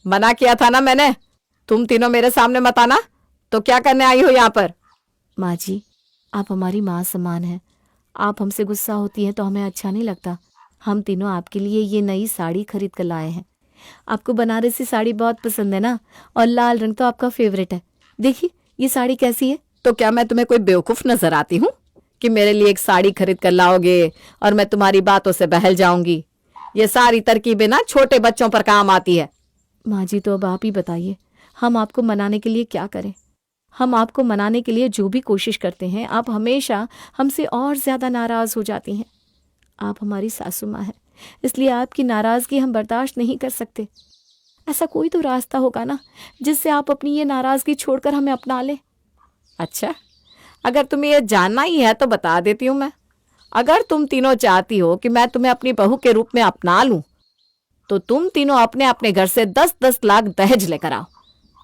मना किया था ना मैंने, तुम तीनों मेरे सामने मत आना। तो क्या करने आई हो यहाँ पर? माँ जी, आप हमारी माँ समान हैं। आप हमसे गुस्सा होती हैं तो हमें अच्छा नहीं लगता। हम तीनों आपके लिए ये नई साड़ी खरीद कर लाए हैं। आपको बनारसी साड़ी बहुत पसंद है ना, और लाल रंग तो आपका फेवरेट है। देखिए ये साड़ी कैसी है। तो क्या मैं तुम्हें कोई बेवकूफ नजर आती हूँ कि मेरे लिए एक साड़ी खरीद कर लाओगे और मैं तुम्हारी बातों से बहल जाऊंगी? ये सारी तरकीबें ना छोटे बच्चों पर काम आती है। माँ जी तो अब आप ही बताइए, हम आपको मनाने के लिए क्या करें? हम आपको मनाने के लिए जो भी कोशिश करते हैं, आप हमेशा हमसे और ज़्यादा नाराज़ हो जाती हैं। आप हमारी सासू माँ हैं, इसलिए आपकी नाराज़गी हम बर्दाश्त नहीं कर सकते। ऐसा कोई तो रास्ता होगा ना जिससे आप अपनी ये नाराज़गी छोड़कर हमें अपना लें। अच्छा, अगर तुम्हें यह जानना ही है तो बता देती हूँ मैं। अगर तुम तीनों चाहती हो कि मैं तुम्हें अपनी बहू के रूप में अपना लूं, तो तुम तीनों अपने अपने घर से 10-10 लाख दहेज लेकर आओ,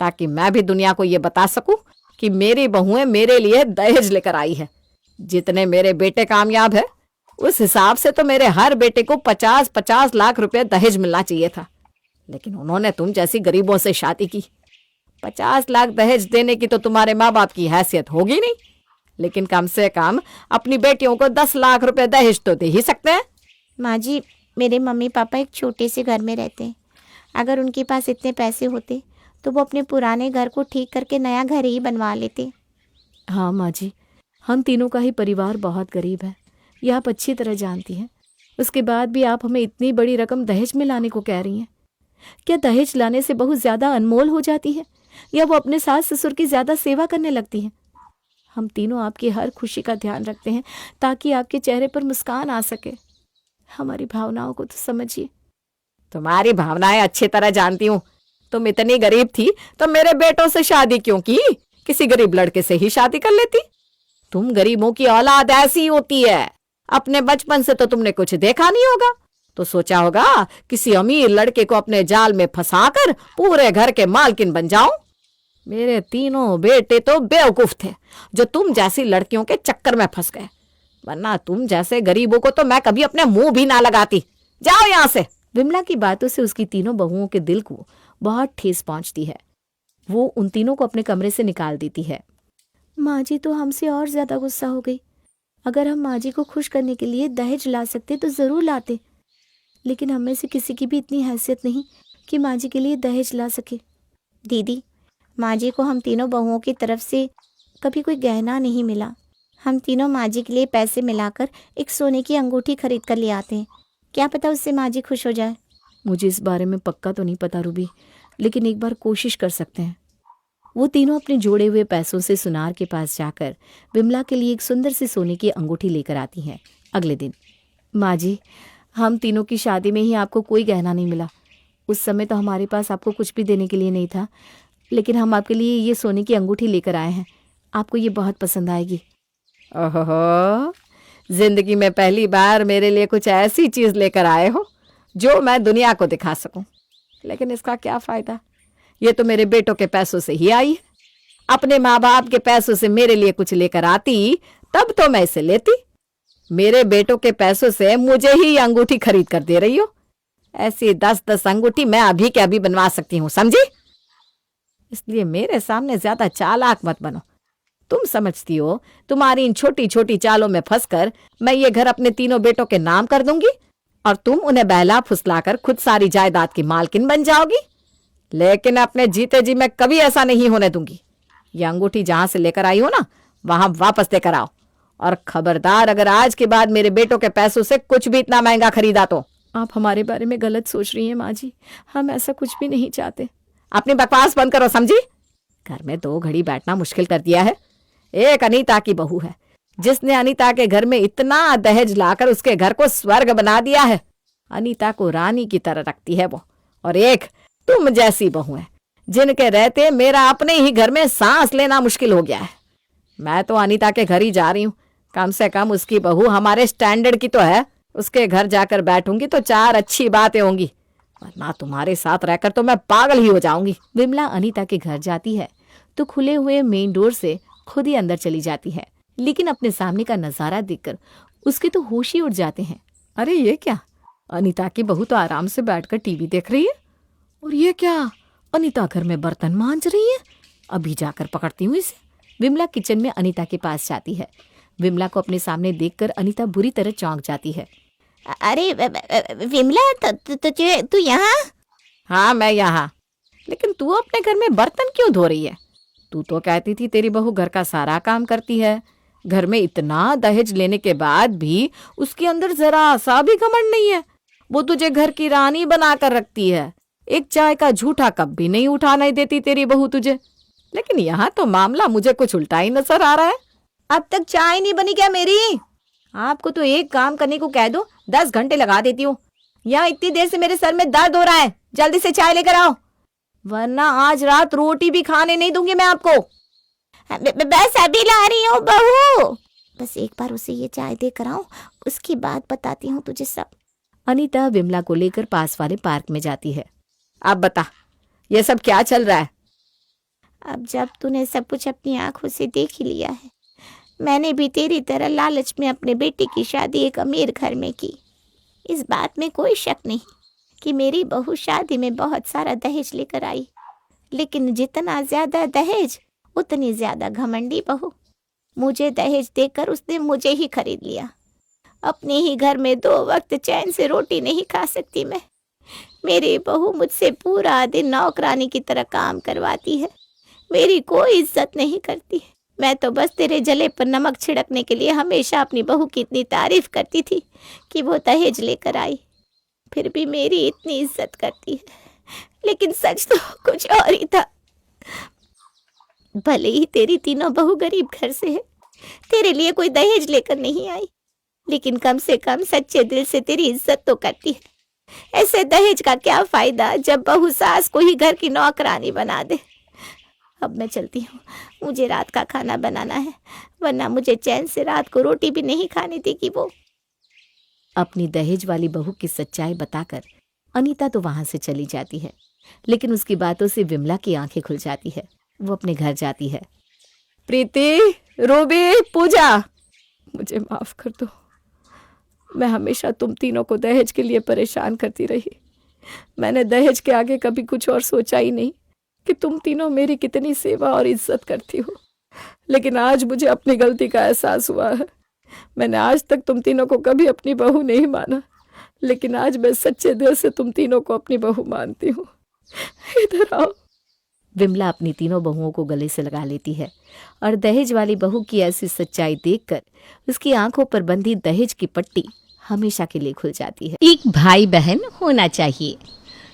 ताकि मैं भी दुनिया को ये बता सकूं कि मेरी बहुएं मेरे लिए दहेज लेकर आई है। जितने मेरे बेटे कामयाब है, उस हिसाब से तो मेरे हर बेटे को 50-50 लाख रुपए दहेज मिलना चाहिए था, लेकिन उन्होंने तुम जैसी गरीबों से शादी की। 50 लाख दहेज देने की तो तुम्हारे माँ बाप की हैसियत होगी नहीं, लेकिन कम से कम अपनी बेटियों को 10 लाख रुपए दहेज तो दे ही सकते हैं। माँ जी, मेरे मम्मी पापा एक छोटे से घर में रहते हैं। अगर उनके पास इतने पैसे होते तो वो अपने पुराने घर को ठीक करके नया घर ही बनवा लेते। हाँ माँ जी, हम तीनों का ही परिवार बहुत गरीब है, ये आप अच्छी तरह जानती हैं। उसके बाद भी आप हमें इतनी बड़ी रकम दहेज में लाने को कह रही हैं। क्या दहेज लाने से बहुत ज़्यादा अनमोल हो जाती है, या वो अपने सास ससुर की ज़्यादा सेवा करने लगती हैं? हम तीनों आपकी हर खुशी का ध्यान रखते हैं ताकि आपके चेहरे पर मुस्कान आ सके। हमारी भावनाओं को तो समझिए। तुम्हारी भावनाएं अच्छी तरह जानती हूँ। तुम इतनी गरीब थी तो मेरे बेटों से शादी क्यों की? किसी गरीब लड़के से ही शादी कर लेती। तुम गरीबों की औलाद ऐसी होती है। अपने बचपन से तो तुमने कुछ देखा नहीं होगा, तो सोचा होगा किसी अमीर लड़के को अपने जाल में फंसाकर पूरे घर के मालकिन बन जाऊं। मेरे तीनों बेटे तो बेवकूफ थे जो तुम जैसी लड़कियों के चक्कर में फंस गए, वरना तुम जैसे गरीबों को तो मैं कभी अपने मुंह भी ना लगाती। जाओ यहाँ से। विमला की बातों से उसकी तीनों बहुओं के दिल को बहुत ठेस पहुंचती है। वो उन तीनों को अपने कमरे से निकाल देती है। माँ जी तो हमसे और ज़्यादा गुस्सा हो गई। अगर हम माँ जी को खुश करने के लिए दहेज ला सकते तो ज़रूर लाते, लेकिन हम में से किसी की भी इतनी हैसियत नहीं कि माँ जी के लिए दहेज ला सके। दीदी, माँ जी को हम तीनों बहुओं की तरफ से कभी कोई गहना नहीं मिला। हम तीनों माँ जी के लिए पैसे मिलाकर एक सोने की अंगूठी खरीद कर ले आते हैं। क्या पता उससे माँ जी खुश हो जाए। मुझे इस बारे में पक्का तो नहीं पता रूबी, लेकिन एक बार कोशिश कर सकते हैं। वो तीनों अपने जोड़े हुए पैसों से सुनार के पास जाकर विमला के लिए एक सुंदर सी सोने की अंगूठी लेकर आती हैं। अगले दिन, माँ जी, हम तीनों की शादी में ही आपको कोई गहना नहीं मिला। उस समय तो हमारे पास आपको कुछ भी देने के लिए नहीं था, लेकिन हम आपके लिए ये सोने की अंगूठी लेकर आए हैं। आपको ये बहुत पसंद आएगी। ओहो, जिंदगी में पहली बार मेरे लिए कुछ ऐसी चीज लेकर आए हो जो मैं दुनिया को दिखा सकूं। लेकिन इसका क्या फायदा? ये तो मेरे बेटों के पैसों से ही आई है। अपने माँ बाप के पैसों से मेरे लिए कुछ लेकर आती तब तो मैं इसे लेती। मेरे बेटों के पैसों से मुझे ही अंगूठी खरीद कर दे रही हो। ऐसी 10-10 अंगूठी मैं अभी के अभी बनवा सकती हूँ, समझी? इसलिए मेरे सामने ज्यादा चालाक मत बनो। तुम समझती हो तुम्हारी इन छोटी छोटी चालों में फंसकर मैं ये घर अपने तीनों बेटों के नाम कर दूंगी और तुम उन्हें बहला फुसलाकर खुद सारी जायदाद की मालकिन बन जाओगी। लेकिन अपने जीते जी मैं कभी ऐसा नहीं होने दूंगी। ये अंगूठी जहां से लेकर आई हो ना, वहां वापस देकर आओ। और खबरदार, अगर आज के बाद मेरे बेटों के पैसों से कुछ भी इतना महंगा खरीदा तो। आप हमारे बारे में गलत सोच रही हैं माँ जी, हम ऐसा कुछ भी नहीं चाहते। अपनी बकवास बंद करो, समझी? घर में 2 घड़ी बैठना मुश्किल कर दिया है। एक अनीता की बहू है जिसने अनीता के घर में इतना दहेज लाकर उसके घर को स्वर्ग बना दिया है। अनीता को रानी की तरह रखती है वो। और एक तुम जैसी बहू है जिनके रहते मेरा अपने ही घर में सांस लेना मुश्किल हो गया है। मैं तो अनीता के घर ही जा रही हूँ। कम से कम उसकी बहू हमारे स्टैंडर्ड की तो है। उसके घर जाकर बैठूंगी तो 4 अच्छी बातें होंगी, वरना तुम्हारे साथ रहकर तो मैं पागल ही हो जाऊंगी। विमला अनीता के घर जाती है तो खुले हुए मेन डोर से खुद ही अंदर चली जाती है, लेकिन अपने सामने का नजारा देखकर उसके तो होश ही उड़ जाते हैं। अरे ये क्या? अनीता की बहू तो आराम से बैठकर टीवी देख रही है। और ये क्या? अनीता घर में बर्तन मांज रही है। अभी जाकर पकड़ती हूँ इसे। विमला किचन में अनीता के पास जाती है। विमला को अपने सामने देखकर अनीता बुरी तरह चौंक जाती है। अरे विमला, तू यहाँ? हाँ, मैं यहाँ। लेकिन तू अपने घर में बर्तन क्यों धो रही है? तू तो कहती थी तेरी बहू घर का सारा काम करती है। घर में इतना दहेज लेने के बाद भी उसके अंदर जरा सा भी घमंड नहीं है। वो तुझे घर की रानी बना कर रखती है। एक चाय का झूठा कप भी नहीं उठाने देती तेरी बहू तुझे। लेकिन यहाँ तो मामला मुझे कुछ उल्टा ही नजर आ रहा है। अब तक चाय नहीं बनी क्या मेरी? आपको तो एक काम करने को कह दो 10 घंटे लगा देती हूँ। यहाँ इतनी देर से मेरे सर में दर्द हो रहा है। जल्दी से चाय लेकर आओ, वरना आज रात रोटी भी खाने नहीं दूंगी मैं आपको। बस अभी ला रही हूँ बहू। बस एक बार उसे ये चाय देकर आऊं, उसकी बात बताती हूँ तुझे सब। अनीता विमला को लेकर पास वाले पार्क में जाती है। अब बता, ये सब क्या चल रहा है? अब जब तूने सब कुछ अपनी आंखों से देख ही लिया है, मैंने भी तेरी तरह लालच में अपने बेटे की शादी एक अमीर घर में की। इस बात में कोई शक नहीं कि मेरी बहू शादी में बहुत सारा दहेज लेकर आई, लेकिन जितना ज्यादा दहेज उतनी ज्यादा घमंडी बहू। मुझे दहेज देकर उसने मुझे ही खरीद लिया। अपने ही घर में 2 वक्त चैन से रोटी नहीं खा सकती मैं। मेरी बहू मुझसे पूरा दिन नौकरानी की तरह काम करवाती है, मेरी कोई इज्जत नहीं करती। मैं तो बस तेरे जले पर नमक छिड़कने के लिए हमेशा अपनी बहू की इतनी तारीफ करती थी कि वो दहेज लेकर आई, फिर भी मेरी इतनी इज्जत करती है। लेकिन सच तो कुछ और ही था। भले ही तेरी तीनों बहू गरीब घर से है, तेरे लिए कोई दहेज लेकर नहीं आई, लेकिन कम से कम सच्चे दिल से तेरी इज्जत तो करती है। ऐसे दहेज का क्या फायदा जब बहू सास को ही घर की नौकरानी बना दे। अब मैं चलती हूँ, मुझे रात का खाना बनाना है, वरना मुझे चैन से रात को रोटी भी नहीं खाने देगी वो। अपनी दहेज वाली बहू की सच्चाई बताकर अनीता तो वहां से चली जाती है, लेकिन उसकी बातों से विमला की आंखें खुल जाती है। वो अपने घर जाती है। प्रीति, रूबी, पूजा, मुझे माफ कर दो। मैं हमेशा तुम तीनों को दहेज के लिए परेशान करती रही। मैंने दहेज के आगे कभी कुछ और सोचा ही नहीं कि तुम तीनों मेरी कितनी सेवा और इज्जत करती हो। लेकिन आज मुझे अपनी गलती का एहसास हुआ है। मैंने आज तक तुम तीनों को कभी अपनी बहू नहीं माना, लेकिन आज मैं सच्चे दिल से तुम तीनों को अपनी बहू मानती हूँ। इधर आओ। विमला अपनी तीनों बहुओं को गले से लगा लेती है और दहेज वाली बहू की ऐसी सच्चाई देखकर उसकी आंखों पर बंधी दहेज की पट्टी हमेशा के लिए खुल जाती है। एक भाई बहन होना चाहिए।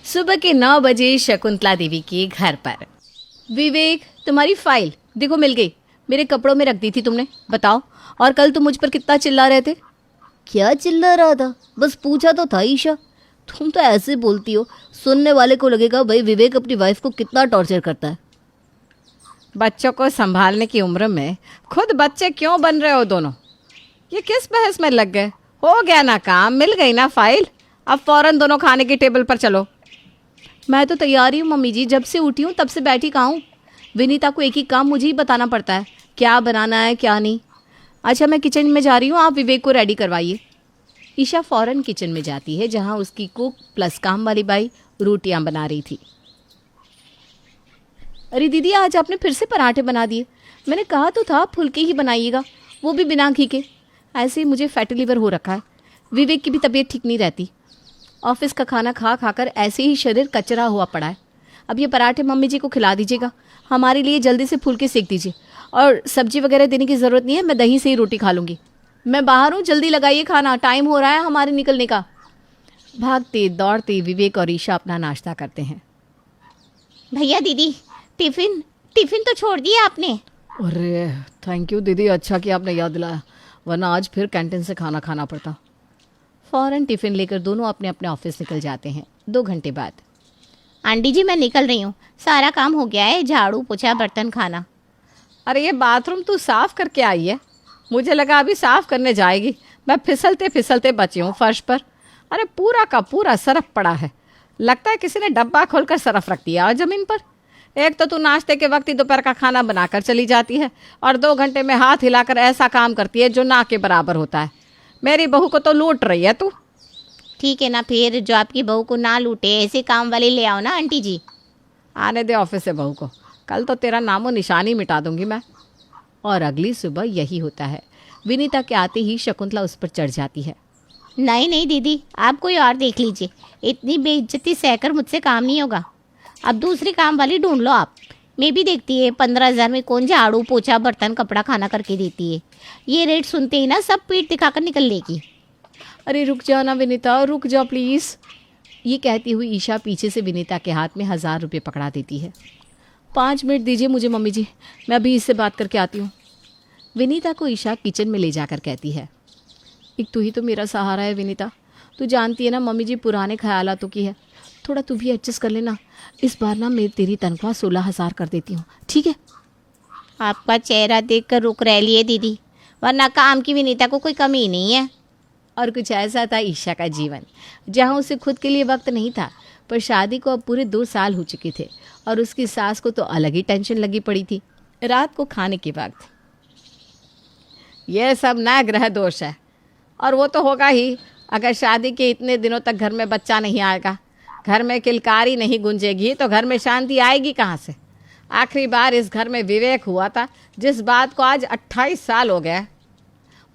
सुबह के 9 बजे शकुंतला देवी के घर पर। विवेक, तुम्हारी फाइल देखो मिल गई। मेरे कपड़ों में रख दी थी तुमने, बताओ। और कल तुम मुझ पर कितना चिल्ला रहे थे। क्या चिल्ला रहा था? बस पूछा तो था ईशा। तुम तो ऐसे बोलती हो, सुनने वाले को लगेगा भाई विवेक अपनी वाइफ को कितना टॉर्चर करता है। बच्चों को संभालने की उम्र में खुद बच्चे क्यों बन रहे हो दोनों? ये किस बहस में लग गए? हो गया ना काम, मिल गई ना फाइल। अब फौरन दोनों खाने की टेबल पर चलो। मैं तो तैयार ही हूँ मम्मी जी, जब से उठी हूँ तब से बैठी कहाँ हूँ। विनीता को एक ही काम मुझे ही बताना पड़ता है, क्या बनाना है क्या नहीं। अच्छा मैं किचन में जा रही हूँ, आप विवेक को रेडी करवाइए। ईशा फौरन किचन में जाती है जहाँ उसकी कुक प्लस काम वाली बाई रोटियाँ बना रही थी। अरे दीदी, आज आपने फिर से पराठे बना दिए। मैंने कहा तो था फुल्के ही बनाइएगा, वो भी बिना घी के। ऐसे ही मुझे फैटी लिवर हो रखा है। विवेक की भी तबीयत ठीक नहीं रहती। ऑफिस का खाना खा खाकर ऐसे ही शरीर कचरा हुआ पड़ा है। अब ये पराठे मम्मी जी को खिला दीजिएगा, हमारे लिए जल्दी से फुल्के सेक दीजिए। और सब्जी वगैरह देने की ज़रूरत नहीं है, मैं दही से ही रोटी खा लूँगी। मैं बाहर हूँ, जल्दी लगाइए खाना, टाइम हो रहा है हमारे निकलने का। भागते दौड़ते विवेक और ईशा अपना नाश्ता करते हैं। भैया दीदी, टिफिन टिफिन तो छोड़ दिया आपने। अरे थैंक यू दीदी, अच्छा कि आपने याद दिलाया, वरना आज फिर कैंटीन से खाना खाना पड़ता। फ़ौरन टिफ़िन लेकर दोनों अपने अपने ऑफिस निकल जाते हैं। 2 घंटे बाद। आंटी जी मैं निकल रही हूँ, सारा काम हो गया है, झाड़ू पोछा बर्तन खाना। अरे ये बाथरूम तू साफ करके आई है? मुझे लगा अभी साफ करने जाएगी। मैं फिसलते फिसलते बची हूँ फर्श पर। अरे पूरा का पूरा सरफ पड़ा है, लगता है किसी ने डब्बा खोलकर सरफ रख दिया ज़मीन पर। एक तो तू नाश्ते के वक्त ही दोपहर का खाना बनाकर चली जाती है और 2 घंटे में हाथ हिलाकर ऐसा काम करती है जो ना के बराबर होता है। मेरी बहू को तो लूट रही है तू। ठीक है ना, फिर जो आपकी बहू को ना लूटे ऐसे काम वाले ले आओ ना आंटी जी। आने दे ऑफिस से बहू को, कल तो तेरा नामो निशानी मिटा दूंगी मैं। और अगली सुबह यही होता है। विनीता के आते ही शकुंतला उस पर चढ़ जाती है। नहीं नहीं दीदी, आप कोई और देख लीजिए, इतनी बेइज्जती सहकर मुझसे काम नहीं होगा। अब दूसरी काम वाली ढूंढ लो आप। मैं भी देखती है 15,000 में कौन झाड़ू पोछा बर्तन कपड़ा खाना करके देती है। ये रेट सुनते ही ना सब पीठ दिखाकर निकल लेगी। अरे रुक जाओ ना विनीता, रुक जाओ प्लीज़। ये कहती हुई ईशा पीछे से विनीता के हाथ में 1000 रुपये पकड़ा देती है। 5 मिनट दीजिए मुझे मम्मी जी, मैं अभी इससे बात करके आती हूँ। विनीता को ईशा किचन में ले जाकर कहती है, एक तू ही तो मेरा सहारा है विनीता। तू जानती है ना मम्मी जी पुराने ख्यालातों की है, थोड़ा तू भी एडजस्ट कर लेना। इस बार ना मैं तेरी तनख्वाह 16,000 कर देती हूँ, ठीक है? आपका चेहरा देखकर रुक रह लिए दीदी, वरना काम की विनीता को कोई कमी नहीं है। और कुछ ऐसा था ईशा का जीवन, जहाँ उसे खुद के लिए वक्त नहीं था, पर शादी को अब पूरे 2 साल हो चुके थे और उसकी सास को तो अलग ही टेंशन लगी पड़ी थी। रात को खाने के वक्त, ये सब ना ग्रह दोष है, और वो तो होगा ही अगर शादी के इतने दिनों तक घर में बच्चा नहीं आएगा, घर में किलकारी नहीं गूंजेगी, तो घर में शांति आएगी कहाँ से? आखिरी बार इस घर में विवेक हुआ था, जिस बात को आज 28 साल हो गया।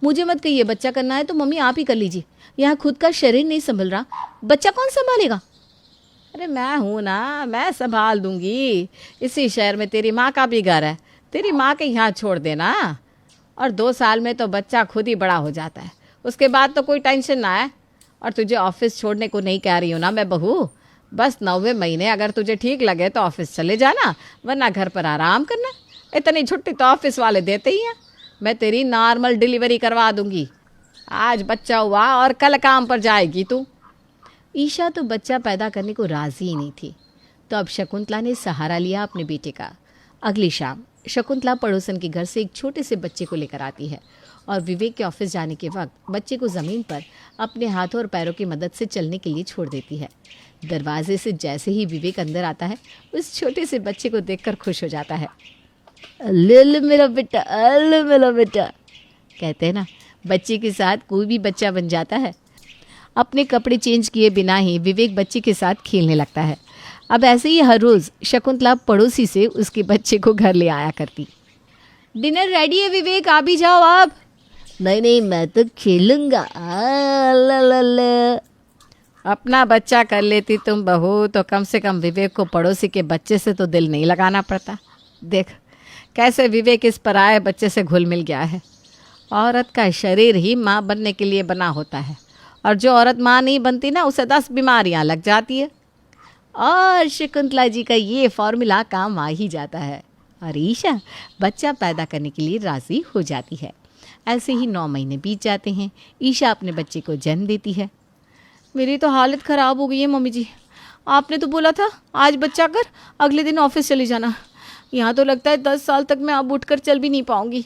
मुझे मत कहिए बच्चा करना है तो मम्मी आप ही कर लीजिए, यहाँ खुद का शरीर नहीं संभल रहा, बच्चा कौन संभालेगा? अरे मैं हूँ ना, मैं संभाल दूंगी। इसी शहर में तेरी माँ का भी घर है, तेरी माँ के यहाँ छोड़ देना। और 2 साल में तो बच्चा खुद ही बड़ा हो जाता है, उसके बाद तो कोई टेंशन ना है। और तुझे ऑफिस छोड़ने को नहीं कह रही हूँ ना मैं बहू, बस 9वें महीने अगर तुझे ठीक लगे तो ऑफिस चले जाना, वरना घर पर आराम करना। इतनी छुट्टी तो ऑफिस वाले देते ही हैं। मैं तेरी नॉर्मल डिलीवरी करवा दूंगी। आज बच्चा हुआ और कल काम पर जाएगी तू। ईशा तो बच्चा पैदा करने को राजी ही नहीं थी, तो अब शकुंतला ने सहारा लिया अपने बेटे का। अगली शाम शकुंतला पड़ोसन के घर से एक छोटे से बच्चे को लेकर आती है और विवेक के ऑफिस जाने के वक्त बच्चे को ज़मीन पर अपने हाथों और पैरों की मदद से चलने के लिए छोड़ देती है। दरवाजे से जैसे ही विवेक अंदर आता है, उस छोटे से बच्चे को देखकर खुश हो जाता है। ले मेरा बेटा, ले मेरा बेटा। कहते हैं ना, बच्चे के साथ कोई भी बच्चा बन जाता है। अपने कपड़े चेंज किए बिना ही विवेक बच्चे के साथ खेलने लगता है। अब ऐसे ही हर रोज़ शकुंतला पड़ोसी से उसके बच्चे को घर ले आया करती। डिनर रेडी है विवेक, आ भी जाओ आप। नहीं नहीं, मैं तो खेलूंगा। ला ला ला। अपना बच्चा कर लेती तुम बहू तो कम से कम विवेक को पड़ोसी के बच्चे से तो दिल नहीं लगाना पड़ता। देख कैसे विवेक इस पराये बच्चे से घुल मिल गया है। औरत का शरीर ही माँ बनने के लिए बना होता है, और जो औरत माँ नहीं बनती ना, उसे 10 बीमारियाँ लग जाती है। और शकुंतला जी का ये फॉर्मूला काम आ ही जाता है, और ईशा बच्चा पैदा करने के लिए राज़ी हो जाती है। ऐसे ही 9 महीने बीत जाते हैं। ईशा अपने बच्चे को जन्म देती है। मेरी तो हालत ख़राब हो गई है मम्मी जी। आपने तो बोला था आज बच्चा कर अगले दिन ऑफिस चली जाना। यहाँ तो लगता है 10 साल तक मैं अब उठकर चल भी नहीं पाऊँगी।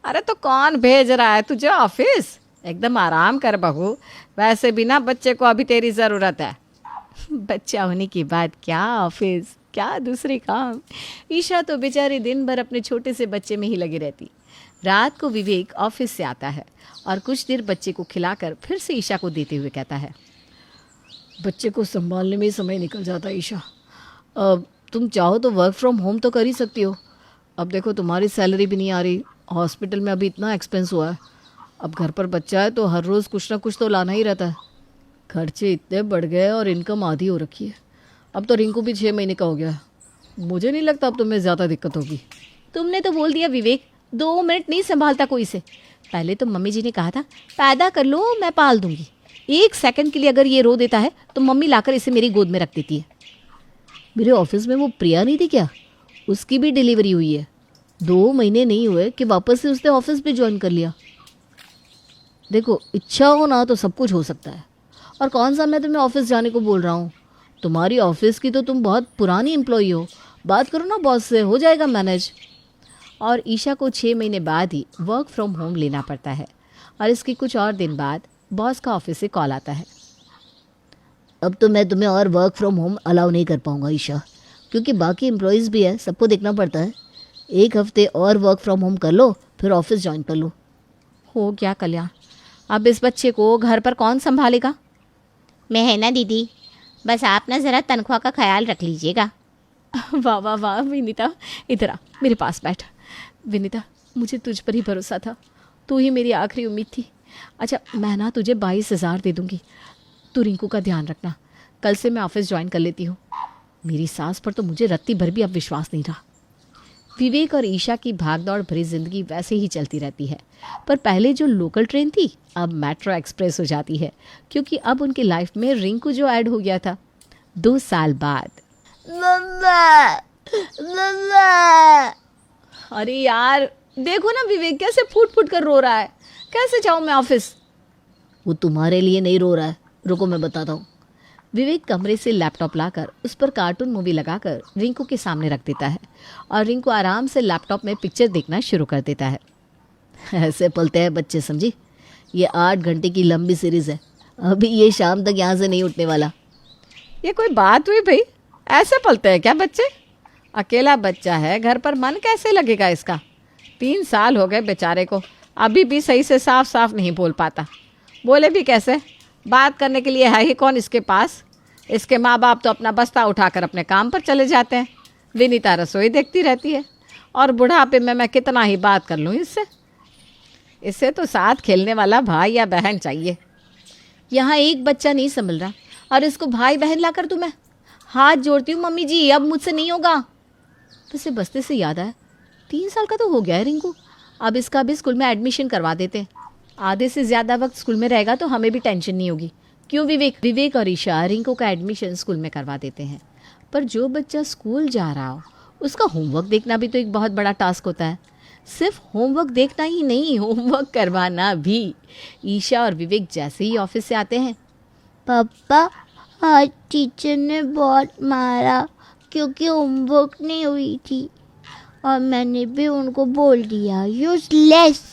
अरे तो कौन भेज रहा है तुझे ऑफिस? एकदम आराम कर बहू, वैसे भी ना बच्चे को अभी तेरी ज़रूरत है। बच्चा होने के बाद क्या ऑफिस, क्या दूसरे काम। ईशा तो बेचारी दिन भर अपने छोटे से बच्चे में ही लगी रहती। रात को विवेक ऑफिस से आता है और कुछ देर बच्चे को खिलाकर फिर से ईशा को देते हुए कहता है, बच्चे को संभालने में ही समय निकल जाता है ईशा। अब तुम चाहो तो वर्क फ्रॉम होम तो कर ही सकती हो। अब देखो तुम्हारी सैलरी भी नहीं आ रही, हॉस्पिटल में अभी इतना एक्सपेंस हुआ है, अब घर पर बच्चा है तो हर रोज़ कुछ ना कुछ तो लाना ही रहता है। खर्चे इतने बढ़ गए और इनकम आधी हो रखी है। अब तो रिंकू भी 6 महीने का हो गया है। मुझे नहीं लगता अब तुम्हें ज़्यादा दिक्कत होगी। तुमने तो बोल दिया विवेक, 2 मिनट नहीं संभालता कोई से। पहले तो मम्मी जी ने कहा था पैदा कर लो मैं पाल दूंगी। 1 सेकंड के लिए अगर ये रो देता है तो मम्मी लाकर इसे मेरी गोद में रख देती है। मेरे ऑफिस में वो प्रिया नहीं थी क्या, उसकी भी डिलीवरी हुई है। 2 महीने नहीं हुए कि वापस से उसने ऑफिस भी ज्वाइन कर लिया। देखो इच्छा हो ना तो सब कुछ हो सकता है। और कौन सा मैं तुम्हें ऑफिस जाने को बोल रहा हूँ। तुम्हारी ऑफिस की तो तुम बहुत पुरानी एम्प्लॉई हो, बात करो ना बॉस से, हो जाएगा मैनेज। और ईशा को 6 महीने बाद ही वर्क फ्रॉम होम लेना पड़ता है, और इसके कुछ और दिन बाद बॉस का ऑफिस से कॉल आता है। अब तो मैं तुम्हें और वर्क फ्रॉम होम अलाउ नहीं कर पाऊंगा ईशा, क्योंकि बाकी एम्प्लॉयज़ भी है, सबको देखना पड़ता है। 1 हफ्ते और वर्क फ्रॉम होम कर लो, फिर ऑफिस ज्वाइन कर लो। हो गया कल्याण, अब इस बच्चे को घर पर कौन संभालेगा? मैं है ना दीदी, बस आप ना ज़रा तनख्वाह का ख्याल रख लीजिएगा। वाह वाह वाह विनीता, इधर आ मेरे पास बैठ। विनीता मुझे तुझ पर ही भरोसा था, तू ही मेरी आखिरी उम्मीद थी। अच्छा मैं ना तुझे 22,000 दे दूंगी, तू रिंकू का ध्यान रखना। कल से मैं ऑफिस ज्वाइन कर लेती हूँ। मेरी सास पर तो मुझे रत्ती भर भी अब विश्वास नहीं रहा। विवेक और ईशा की भागदौड़ भरी जिंदगी वैसे ही चलती रहती है, पर पहले जो लोकल ट्रेन थी अब मेट्रो एक्सप्रेस हो जाती है, क्योंकि अब उनकी लाइफ में रिंकू जो ऐड हो गया था। 2 साल बाद। मम्मा मम्मा। अरे यार देखो ना विवेक कैसे फूट फूट कर रो रहा है। कैसे जाऊँ मैं ऑफिस? वो तुम्हारे लिए नहीं रो रहा है, रुको मैं बताता हूँ। विवेक कमरे से लैपटॉप लाकर उस पर कार्टून मूवी लगाकर रिंकू के सामने रख देता है, और रिंकू आराम से लैपटॉप में पिक्चर देखना शुरू कर देता है। ऐसे पलते हैं बच्चे, समझी। ये 8 घंटे की लंबी सीरीज़ है, अभी ये शाम तक यहाँ से नहीं उठने वाला। ये कोई बात हुई भाई? ऐसे पलते हैं क्या बच्चे? अकेला बच्चा है घर पर, मन कैसे लगेगा इसका? 3 साल हो गए बेचारे को, अभी भी सही से साफ साफ नहीं बोल पाता। बोले भी कैसे? बात करने के लिए है ही कौन इसके पास? इसके माँ बाप तो अपना बस्ता उठाकर अपने काम पर चले जाते हैं। विनीता रसोई देखती रहती है, और बुढ़ापे में मैं कितना ही बात कर लूँ इससे। इससे तो साथ खेलने वाला भाई या बहन चाहिए। यहाँ एक बच्चा नहीं संभल रहा और इसको भाई बहन लाकर तुम्हें। हाथ जोड़ती हूँ मम्मी जी, अब मुझसे नहीं होगा। वैसे बस्ते से याद आया, 3 साल का तो हो गया है रिंकू, अब इसका भी स्कूल में एडमिशन करवा देते हैं। आधे से ज़्यादा वक्त स्कूल में रहेगा तो हमें भी टेंशन नहीं होगी। क्यों विवेक? विवेक और ईशा रिंकू का एडमिशन स्कूल में करवा देते हैं। पर जो बच्चा स्कूल जा रहा हो उसका होमवर्क देखना भी तो एक बहुत बड़ा टास्क होता है। सिर्फ होमवर्क देखना ही नहीं, होमवर्क करवाना भी। ईशा और विवेक जैसे ही ऑफिस से आते हैं, पापा आज टीचर ने बहुत मारा क्योंकि होमवर्क नहीं हुई थी, और मैंने भी उनको बोल दिया यूजलेस।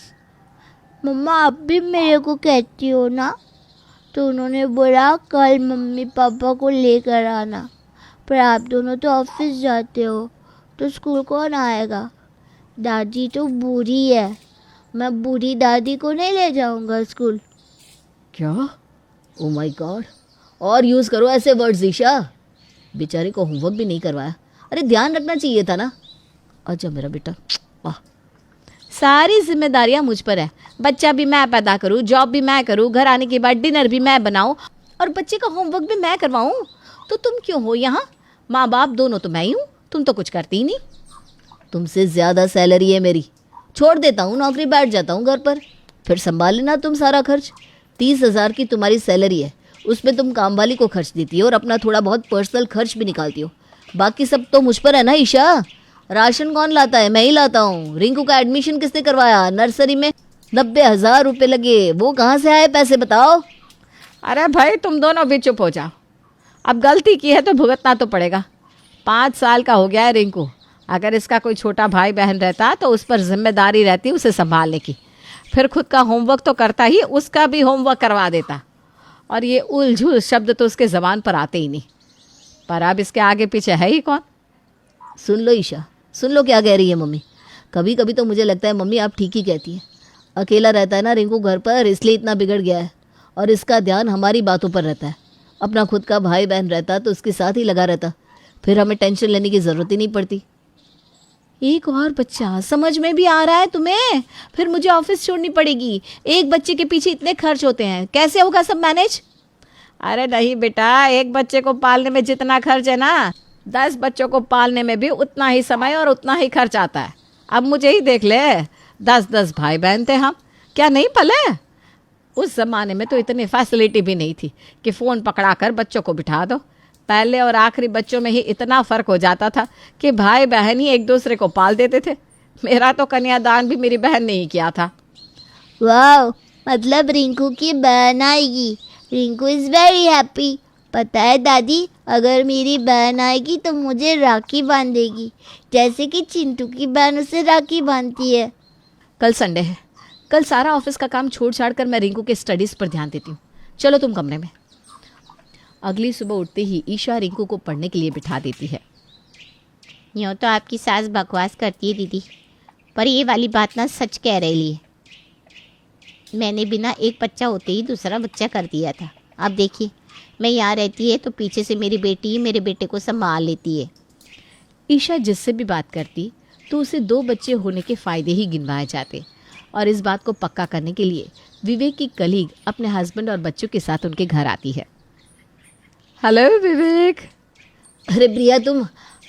मम्मा आप भी मेरे को कहती हो ना? तो उन्होंने बोला कल मम्मी पापा को लेकर आना, पर आप दोनों तो ऑफिस जाते हो तो स्कूल कौन आएगा? दादी तो बूढ़ी है, मैं बूढ़ी दादी को नहीं ले जाऊंगा स्कूल। क्या? ओ माय गॉड, और यूज़ करो ऐसे वर्ड्स ईशा। बेचारे को होमवर्क भी नहीं करवाया, अरे ध्यान रखना चाहिए था ना। अच्छा मेरा बेटा, वाह। सारी जिम्मेदारियां मुझ पर है। बच्चा भी मैं पैदा करूं, जॉब भी मैं करूं, घर आने के बाद डिनर भी मैं बनाऊं और बच्चे का होमवर्क भी मैं करवाऊं। तो तुम क्यों हो यहाँ? माँ बाप दोनों तो मैं ही हूँ, तुम तो कुछ करती ही नहीं। तुमसे ज़्यादा सैलरी है मेरी, छोड़ देता हूँ नौकरी, बैठ जाता हूँ घर पर, फिर संभाल लेना तुम सारा खर्च। 30,000 की तुम्हारी सैलरी है, उसमें तुम काम वाली को खर्च देती हो और अपना थोड़ा बहुत पर्सनल खर्च भी निकालती हो। बाकी सब तो मुझ पर है ना ईशा। राशन कौन लाता है? मैं ही लाता हूँ। रिंकू का एडमिशन किसने करवाया? नर्सरी में 90,000 रुपये लगे, वो कहाँ से आए पैसे बताओ? अरे भाई तुम दोनों भी चुप हो जाओ। अब गलती की है तो भुगतना तो पड़ेगा। 5 साल का हो गया है रिंकू। अगर इसका कोई छोटा भाई बहन रहता तो उस पर जिम्मेदारी रहती उसे संभालने की, फिर खुद का होमवर्क तो करता ही, उसका भी होमवर्क करवा देता। और ये उलझुल शब्द तो उसके ज़बान पर आते ही नहीं। पर अब इसके आगे पीछे है ही कौन? सुन लो ईशा, सुन लो क्या कह रही है मम्मी। कभी कभी तो मुझे लगता है मम्मी आप ठीक ही कहती है। अकेला रहता है ना रिंकू घर पर, इसलिए इतना बिगड़ गया है और इसका ध्यान हमारी बातों पर रहता है। अपना खुद का भाई बहन रहता तो उसके साथ ही लगा रहता, फिर हमें टेंशन लेने की ज़रूरत ही नहीं पड़ती। एक और बच्चा, समझ में भी आ रहा है तुम्हें? फिर मुझे ऑफिस छोड़नी पड़ेगी। एक बच्चे के पीछे इतने खर्च होते हैं, कैसे होगा सब मैनेज? अरे नहीं बेटा, एक बच्चे को पालने में जितना खर्च है ना, 10 बच्चों को पालने में भी उतना ही समय और उतना ही खर्च आता है। अब मुझे ही देख ले, 10-10 भाई बहन थे हम, क्या नहीं पले? उस ज़माने में तो इतनी फैसिलिटी भी नहीं थी कि फ़ोन पकड़ा कर बच्चों को बिठा दो। पहले और आखिरी बच्चों में ही इतना फ़र्क हो जाता था कि भाई बहन ही एक दूसरे को पाल देते थे। मेरा तो कन्यादान भी मेरी बहन ने ही किया था। वाह, मतलब रिंकू की बहन आएगी। Rinku is very happy. पता है दादी, अगर मेरी बहन आएगी तो मुझे राखी बांधेगी, जैसे कि चिंटू की बहन उसे राखी बांधती है। कल संडे है, कल सारा ऑफिस का काम छोड़ छाड़ कर मैं रिंकू के स्टडीज़ पर ध्यान देती हूँ। चलो तुम कमरे में। अगली सुबह उठते ही ईशा रिंकू को पढ़ने के लिए बिठा देती है। यूँ तो आपकी सास बकवास करती है दीदी, पर ये वाली बात ना सच कह रही है। मैंने बिना एक बच्चा होते ही दूसरा बच्चा कर दिया था। अब देखिए, मैं यहाँ रहती है तो पीछे से मेरी बेटी ही मेरे बेटे को संभाल लेती है। ईशा जिससे भी बात करती तो उसे 2 बच्चे होने के फ़ायदे ही गिनवाए जाते और इस बात को पक्का करने के लिए विवेक की कलीग अपने हस्बैंड और बच्चों के साथ उनके घर आती है। हेलो विवेक। अरे प्रिया तुम,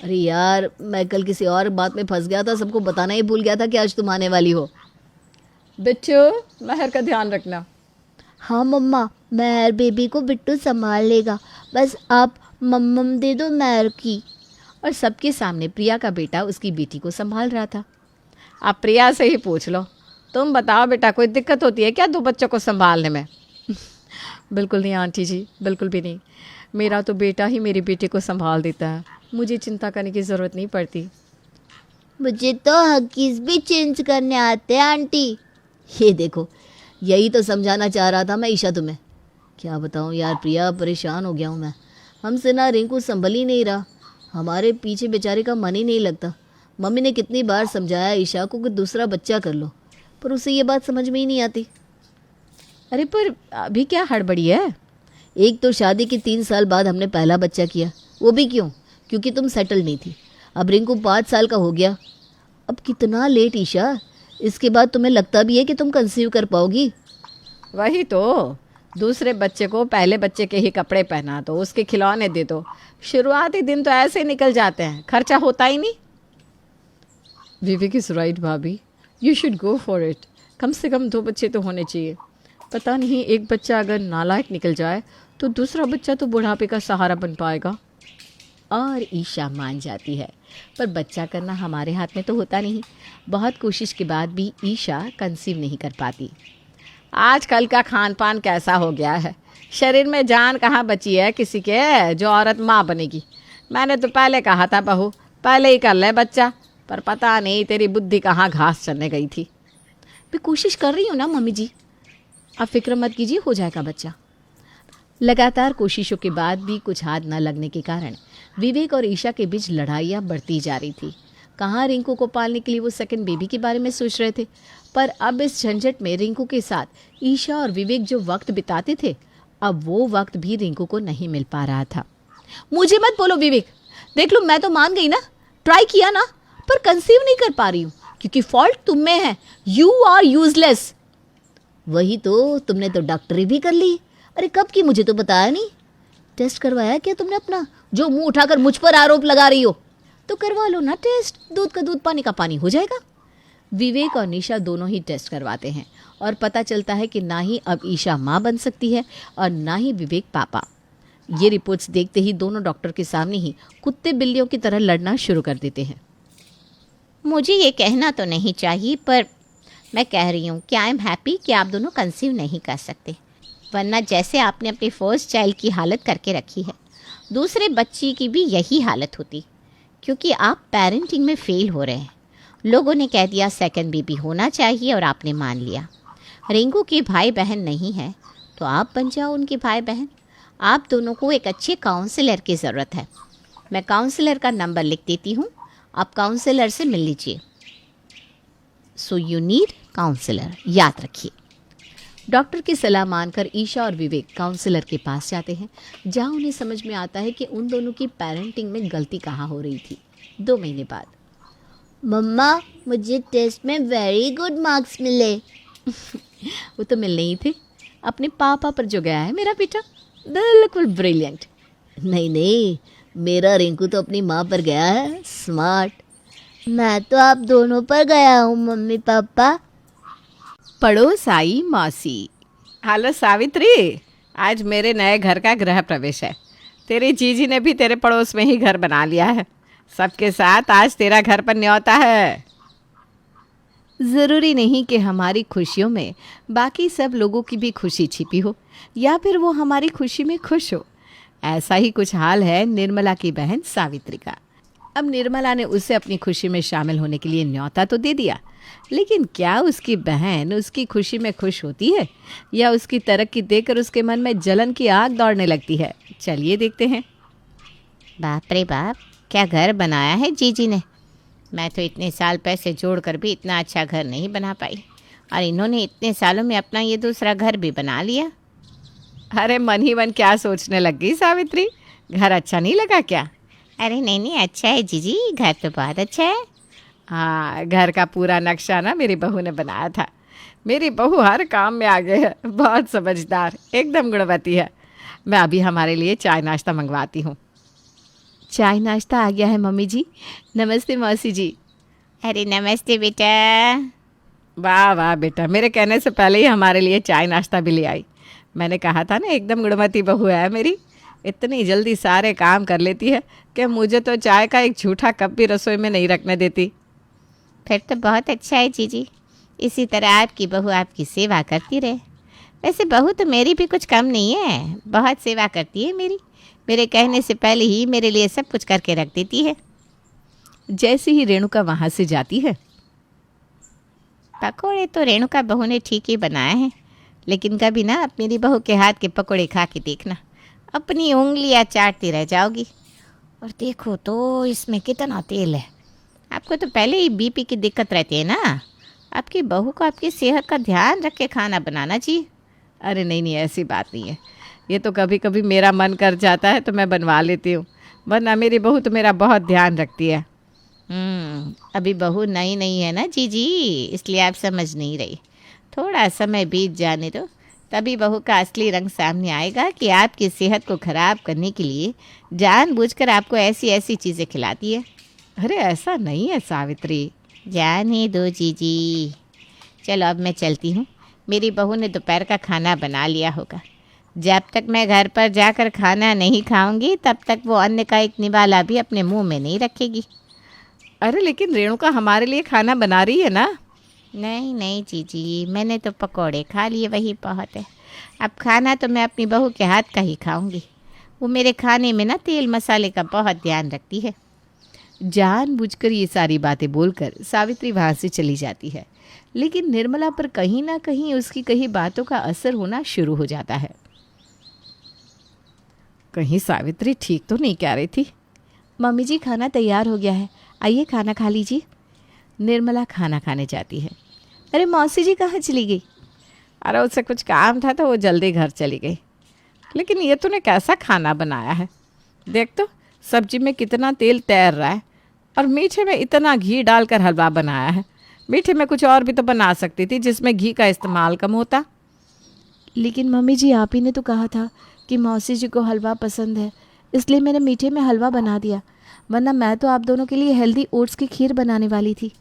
अरे यार मैं कल किसी और बात में फंस गया था, सबको बताना ही भूल गया था कि आज तुम आने वाली हो। बिट्टू, महर का ध्यान रखना। हाँ मम्मा, महर बेबी को बिट्टू संभाल लेगा, बस आप मम्मम दे दो महर की। और सबके सामने प्रिया का बेटा उसकी बेटी को संभाल रहा था। आप प्रिया से ही पूछ लो। तुम बताओ बेटा, कोई दिक्कत होती है क्या 2 बच्चों को संभालने में? बिल्कुल नहीं आंटी जी, बिल्कुल भी नहीं। मेरा तो बेटा ही मेरी बेटी को संभाल देता है, मुझे चिंता करने की ज़रूरत नहीं पड़ती। मुझे तो हकीस भी चेंज करने आते हैं आंटी। ये देखो, यही तो समझाना चाह रहा था मैं ईशा तुम्हें। क्या बताऊँ यार प्रिया, परेशान हो गया हूँ मैं। हमसे ना रिंकू संभल ही नहीं रहा, हमारे पीछे बेचारे का मन ही नहीं लगता। मम्मी ने कितनी बार समझाया ईशा को कि दूसरा बच्चा कर लो, पर उसे ये बात समझ में ही नहीं आती। अरे पर अभी क्या हड़बड़ी है? एक तो शादी के 3 साल बाद हमने पहला बच्चा किया, वो भी क्यों? क्योंकि तुम सेटल नहीं थी। अब रिंकू 5 साल का हो गया, अब कितना लेट ईशा। इसके बाद तुम्हें लगता भी है कि तुम कंसीव कर पाओगी? वही तो, दूसरे बच्चे को पहले बच्चे के ही कपड़े पहना दो, उसके खिलौने दे दो, शुरुआती दिन तो ऐसे ही निकल जाते हैं, खर्चा होता ही नहीं। विवेक इज राइट भाभी, you should go for it. कम से कम 2 बच्चे तो होने चाहिए। पता नहीं, एक बच्चा अगर नालायक निकल जाए तो दूसरा बच्चा तो बुढ़ापे का सहारा बन पाएगा। और ईशा मान जाती है, पर बच्चा करना हमारे हाथ में तो होता नहीं। बहुत कोशिश के बाद भी ईशा कंसीव नहीं कर पाती। आजकल का खान पान कैसा हो गया है, शरीर में जान कहाँ बची है किसी के जो औरत माँ बनेगी। मैंने तो पहले कहा था बहू, पहले ही कर ले बच्चा, पर पता नहीं तेरी बुद्धि कहाँ घास चलने गई थी। मैं कोशिश कर रही हूँ ना मम्मी जी, आप फिक्र मत कीजिए, हो जाएगा बच्चा। लगातार कोशिशों के बाद भी कुछ हाथ न लगने के कारण विवेक और ईशा के बीच लड़ाइयाँ बढ़ती जा रही थी। कहाँ रिंकू को पालने के लिए वो सेकंड बेबी के बारे में सोच रहे थे, पर अब इस झंझट में रिंकू के साथ ईशा और विवेक जो वक्त बिताते थे, अब वो वक्त भी रिंकू को नहीं मिल पा रहा था। मुझे मत बोलो विवेक, देख लो मैं तो मान गई ना, ट्राई किया ना, पर कंसीव नहीं कर पा रही हूँ। क्योंकि फॉल्ट तुम में है। You are useless. वही तो, तुमने तो डॉक्टरी भी कर ली। अरे कब की, मुझे तो बताया नहीं। टेस्ट करवाया क्या तुमने अपना, जो मुंह उठाकर मुझ पर आरोप लगा रही हो? तो करवा लो ना टेस्ट, दूध का दूध पानी का पानी हो जाएगा। विवेक और निशा दोनों ही टेस्ट करवाते हैं और पता चलता है कि ना ही अब ईशा माँ बन सकती है और ना ही विवेक पापा। ये रिपोर्ट्स देखते ही दोनों डॉक्टर के सामने ही कुत्ते बिल्लियों की तरह लड़ना शुरू कर देते हैं। मुझे ये कहना तो नहीं चाहिए, पर मैं कह रही हूँ कि आई एम हैप्पी कि आप दोनों कंसीव नहीं कर सकते, वरना जैसे आपने अपनी फर्स्ट चाइल्ड की हालत करके रखी है, दूसरे बच्ची की भी यही हालत होती, क्योंकि आप पेरेंटिंग में फेल हो रहे हैं। लोगों ने कह दिया सेकंड बेबी होना चाहिए और आपने मान लिया। रिंकू के भाई बहन नहीं है तो आप बन जाओ उनके भाई बहन। आप दोनों को एक अच्छे काउंसलर की ज़रूरत है। मैं काउंसलर का नंबर लिख देती हूँ, आप काउंसलर से मिल लीजिए। सो यू नीड काउंसलर, याद रखिए। डॉक्टर की सलाह मानकर ईशा और विवेक काउंसलर के पास जाते हैं, जहां उन्हें समझ में आता है कि उन दोनों की पेरेंटिंग में गलती कहाँ हो रही थी। 2 महीने बाद मम्मा, मुझे टेस्ट में वेरी गुड मार्क्स मिले। वो तो मिलने ही थे, अपने पापा पर जो गया है मेरा बेटा, बिल्कुल ब्रिलियंट। नहीं नहीं, मेरा रिंकू तो अपनी माँ पर गया है, स्मार्ट। मैं तो आप दोनों पर गया हूँ मम्मी पापा। पड़ोस आई मौसी। हेलो सावित्री, आज मेरे नए घर का गृह प्रवेश है। तेरी जीजी ने भी तेरे पड़ोस में ही घर बना लिया है। सबके साथ आज तेरा घर पर न्योता है। ज़रूरी नहीं कि हमारी खुशियों में बाकी सब लोगों की भी खुशी छिपी हो या फिर वो हमारी खुशी में खुश हो। ऐसा ही कुछ हाल है निर्मला की बहन सावित्री का। अब निर्मला ने उसे अपनी खुशी में शामिल होने के लिए न्योता तो दे दिया, लेकिन क्या उसकी बहन उसकी खुशी में खुश होती है या उसकी तरक्की देखकर उसके मन में जलन की आग दौड़ने लगती है? चलिए देखते हैं। बाप रे बाप, क्या घर बनाया है जीजी ने। मैं तो इतने साल पैसे जोड़कर भी इतना अच्छा घर नहीं बना पाई, और इन्होंने इतने सालों में अपना ये दूसरा घर भी बना लिया। अरे मन ही मन क्या सोचने लग गई सावित्री? घर अच्छा नहीं लगा क्या? अरे नहीं नहीं, अच्छा है जीजी, घर तो बहुत अच्छा है। हाँ, घर का पूरा नक्शा ना मेरी बहू ने बनाया था। मेरी बहू हर काम में आगे है, बहुत समझदार, एकदम गुणवती है। मैं अभी हमारे लिए चाय नाश्ता मंगवाती हूँ। चाय नाश्ता आ गया है मम्मी जी। नमस्ते मौसी जी। अरे नमस्ते बेटा। वाह वाह बेटा, मेरे कहने से पहले ही हमारे लिए चाय नाश्ता भी ले आई। मैंने कहा था ना, एकदम गुणवती बहू है मेरी। इतनी जल्दी सारे काम कर लेती है कि मुझे तो चाय का एक झूठा कप भी रसोई में नहीं रखने देती। फिर तो बहुत अच्छा है जीजी, इसी तरह आपकी बहू आपकी सेवा करती रहे। वैसे बहू तो मेरी भी कुछ कम नहीं है, बहुत सेवा करती है मेरी। मेरे कहने से पहले ही मेरे लिए सब कुछ करके रख देती है। जैसे ही रेणुका वहाँ से जाती है, पकोड़े तो रेणुका बहू ने ठीक ही बनाए हैं, लेकिन कभी ना मेरी बहू के हाथ के पकोड़े खा के देखना, अपनी उंगलियां चाटती रह जाओगी। और देखो तो इसमें कितना तेल है। आपको तो पहले ही बीपी की दिक्कत रहती है ना, आपकी बहू को आपकी सेहत का ध्यान रख के खाना बनाना चाहिए। अरे नहीं नहीं, ऐसी बात नहीं है। ये तो कभी कभी मेरा मन कर जाता है तो मैं बनवा लेती हूँ, वरना मेरी बहू तो मेरा बहुत ध्यान रखती है। अभी बहू नई नहीं है ना जीजी, इसलिए आप समझ नहीं रही। थोड़ा समय बीत जाने दो, तभी बहू का असली रंग सामने आएगा कि आपकी सेहत को ख़राब करने के लिए जानबूझकर आपको ऐसी ऐसी चीज़ें खिलाती है। अरे ऐसा नहीं है सावित्री। जाने दो जीजी। चलो अब मैं चलती हूँ, मेरी बहू ने दोपहर का खाना बना लिया होगा। जब तक मैं घर पर जाकर खाना नहीं खाऊंगी तब तक वो अन्न का एक निवाला भी अपने मुंह में नहीं रखेगी। अरे लेकिन रेणुका हमारे लिए खाना बना रही है ना। नहीं नहीं जीजी, मैंने तो पकोड़े खा लिए, वही बहुत है। अब खाना तो मैं अपनी बहू के हाथ का ही खाऊंगी। वो मेरे खाने में ना तेल मसाले का बहुत ध्यान रखती है। जानबूझकर ये सारी बातें बोलकर सावित्री वहाँ से चली जाती है, लेकिन निर्मला पर कहीं ना कहीं उसकी कही बातों का असर होना शुरू हो जाता है। कहीं सावित्री ठीक तो नहीं कह रही थी। मम्मी जी, खाना तैयार हो गया है, आइए खाना खा लीजिए। निर्मला खाना खाने जाती है। अरे मौसी जी कहाँ चली गई? अरे उससे कुछ काम था तो वो जल्दी घर चली गई। लेकिन ये तूने कैसा खाना बनाया है? देख तो, सब्जी में कितना तेल तैर रहा है और मीठे में इतना घी डालकर हलवा बनाया है। मीठे में कुछ और भी तो बना सकती थी जिसमें घी का इस्तेमाल कम होता। लेकिन मम्मी जी आप ही ने तो कहा था कि मौसी जी को हलवा पसंद है, इसलिए मैंने मीठे में हलवा बना दिया, वरना मैं तो आप दोनों के लिए हेल्दी ओट्स की खीर बनाने वाली थी।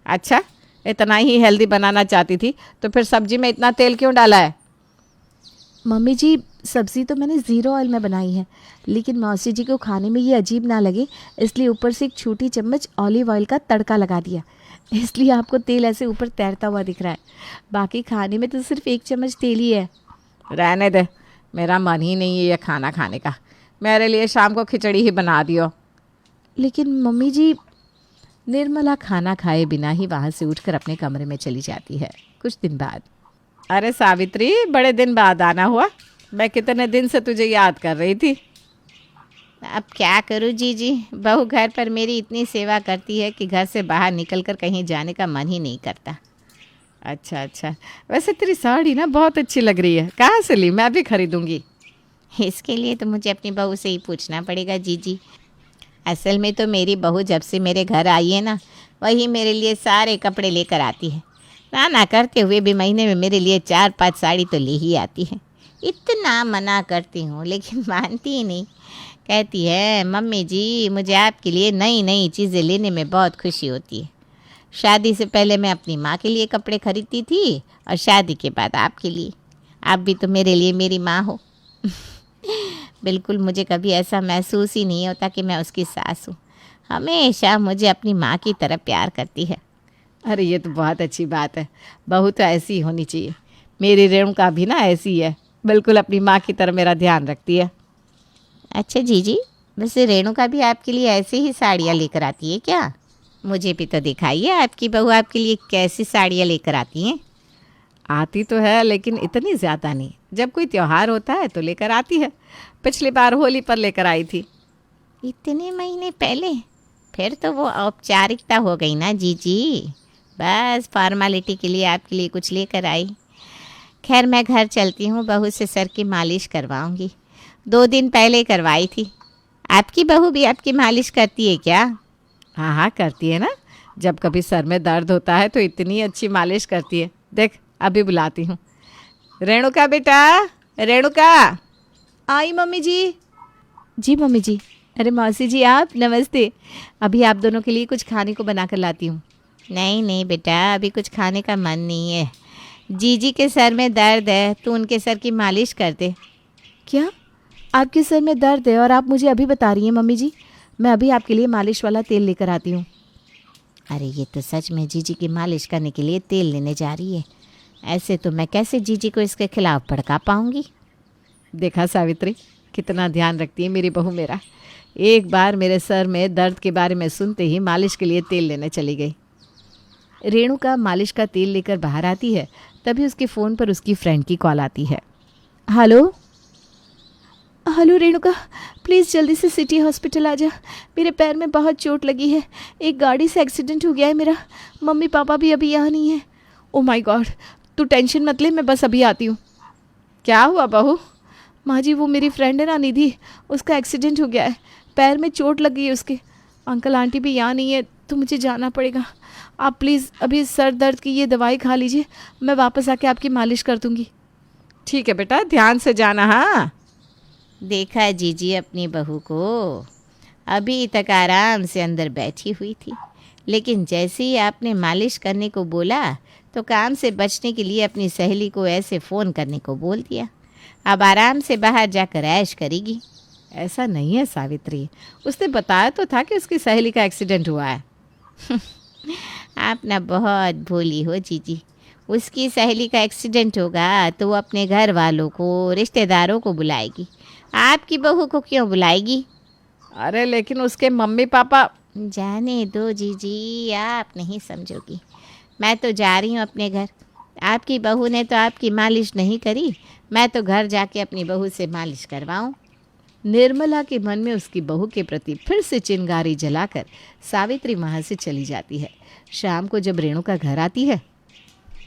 अच्छा, इतना ही हेल्दी बनाना चाहती थी तो फिर सब्जी में इतना तेल क्यों डाला है? मम्मी जी सब्ज़ी तो मैंने ज़ीरो ऑयल में बनाई है, लेकिन मौसी जी को खाने में ये अजीब ना लगे इसलिए ऊपर से एक छोटी चम्मच ऑलिव ऑयल का तड़का लगा दिया, इसलिए आपको तेल ऐसे ऊपर तैरता हुआ दिख रहा है। बाकी खाने में तो सिर्फ 1 चम्मच तेल ही है। रहने दे, मेरा मन ही नहीं है ये खाना खाने का। मेरे लिए शाम को खिचड़ी ही बना दियो। लेकिन मम्मी जी निर्मला खाना खाए बिना ही वहाँ से उठकर अपने कमरे में चली जाती है। कुछ दिन बाद, अरे सावित्री, बड़े दिन बाद आना हुआ। मैं कितने दिन से तुझे याद कर रही थी। अब क्या करूँ जीजी, बहू घर पर मेरी इतनी सेवा करती है कि घर से बाहर निकलकर कहीं जाने का मन ही नहीं करता। अच्छा अच्छा, वैसे तेरी साड़ी ना बहुत अच्छी लग रही है, कहाँ से ली? मैं भी खरीदूंगी। इसके लिए तो मुझे अपनी बहू से ही पूछना पड़ेगा जीजी। असल में तो मेरी बहू जब से मेरे घर आई है ना, वही मेरे लिए सारे कपड़े लेकर आती है। ना करते हुए भी महीने में मेरे लिए 4-5 साड़ी तो ले ही आती है। इतना मना करती हूँ लेकिन मानती ही नहीं। कहती है मम्मी जी मुझे आपके लिए नई नई चीज़ें लेने में बहुत खुशी होती है। शादी से पहले मैं अपनी माँ के लिए कपड़े खरीदती थी और शादी के बाद आपके लिए। आप भी तो मेरे लिए मेरी माँ हो। बिल्कुल मुझे कभी ऐसा महसूस ही नहीं होता कि मैं उसकी सास हूँ। हमेशा मुझे अपनी माँ की तरह प्यार करती है। अरे ये तो बहुत अच्छी बात है, बहू तो ऐसी ही होनी चाहिए। मेरी रेणुका भी ना ऐसी ही है, बिल्कुल अपनी माँ की तरह मेरा ध्यान रखती है। अच्छा जीजी, वैसे रेणुका भी आपके लिए ऐसे ही साड़ियाँ लेकर आती है क्या? मुझे भी तो दिखाइए आपकी बहू आपके लिए कैसी साड़ियाँ लेकर आती हैं। आती तो है लेकिन इतनी ज़्यादा नहीं। जब कोई त्यौहार होता है तो लेकर आती है। पिछली बार होली पर लेकर आई थी। इतने महीने पहले? फिर तो वो औपचारिकता हो गई ना जीजी, बस फॉर्मेलिटी के लिए आपके लिए कुछ लेकर आई। खैर मैं घर चलती हूँ, बहू से सर की मालिश करवाऊँगी। 2 दिन पहले करवाई थी। आपकी बहू भी आपकी मालिश करती है क्या? हाँ हाँ करती है ना, जब कभी सर में दर्द होता है तो इतनी अच्छी मालिश करती है। देख अभी बुलाती हूँ। रेणुका बेटा, रेणुका। आई मम्मी जी। जी मम्मी जी। अरे मौसी जी आप, नमस्ते। अभी आप दोनों के लिए कुछ खाने को बना कर लाती हूँ। नहीं बेटा, अभी कुछ खाने का मन नहीं है। जीजी के सर में दर्द है, तू उनके सर की मालिश कर दे। क्या आपके सर में दर्द है और आप मुझे अभी बता रही हैं मम्मी जी? मैं अभी आपके लिए मालिश वाला तेल लेकर आती हूँ। अरे ये तो सच में जीजी की मालिश करने के लिए तेल लेने जा रही है। ऐसे तो मैं कैसे जीजी को इसके खिलाफ भड़का पाऊँगी। देखा सावित्री, कितना ध्यान रखती है मेरी बहू मेरा। एक बार मेरे सर में दर्द के बारे में सुनते ही मालिश के लिए तेल लेने चली गई। रेणुका मालिश का तेल लेकर बाहर आती है, तभी उसके फ़ोन पर उसकी फ्रेंड की कॉल आती है। हेलो हेलो रेणुका, प्लीज़ जल्दी से सिटी हॉस्पिटल आ जा। मेरे पैर में बहुत चोट लगी है, एक गाड़ी से एक्सीडेंट हो गया है मेरा। मम्मी पापा भी अभी यहाँ नहीं है। ओ माय गॉड, तू टेंशन मत ले, मैं बस अभी आती हूँ। क्या हुआ बहू? माँ जी वो मेरी फ्रेंड है ना निधि, उसका एक्सीडेंट हो गया है, पैर में चोट लग गई है उसके। अंकल आंटी भी यहाँ नहीं है तो मुझे जाना पड़ेगा। आप प्लीज़ अभी सर दर्द की ये दवाई खा लीजिए, मैं वापस आके आपकी मालिश कर दूँगी। ठीक है बेटा, ध्यान से जाना। हाँ देखा जीजी अपनी बहू को, अभी तक आराम से अंदर बैठी हुई थी, लेकिन जैसे ही आपने मालिश करने को बोला तो काम से बचने के लिए अपनी सहेली को ऐसे फ़ोन करने को बोल दिया। अब आराम से बाहर जाकर ऐश करेगी। ऐसा नहीं है सावित्री, उसने बताया तो था कि उसकी सहेली का एक्सीडेंट हुआ है। आप ना बहुत भोली हो जीजी। उसकी सहेली का एक्सीडेंट होगा तो वो अपने घर वालों को, रिश्तेदारों को बुलाएगी, आपकी बहू को क्यों बुलाएगी? अरे लेकिन उसके मम्मी पापा। जाने दो जीजी, आप नहीं समझोगी। मैं तो जा रही हूँ अपने घर। आपकी बहू ने तो आपकी मालिश नहीं करी, मैं तो घर जाके अपनी बहू से मालिश करवाऊँ। निर्मला के मन में उसकी बहू के प्रति फिर से चिंगारी जलाकर सावित्री वहाँ से चली जाती है। शाम को जब रेणुका घर आती है,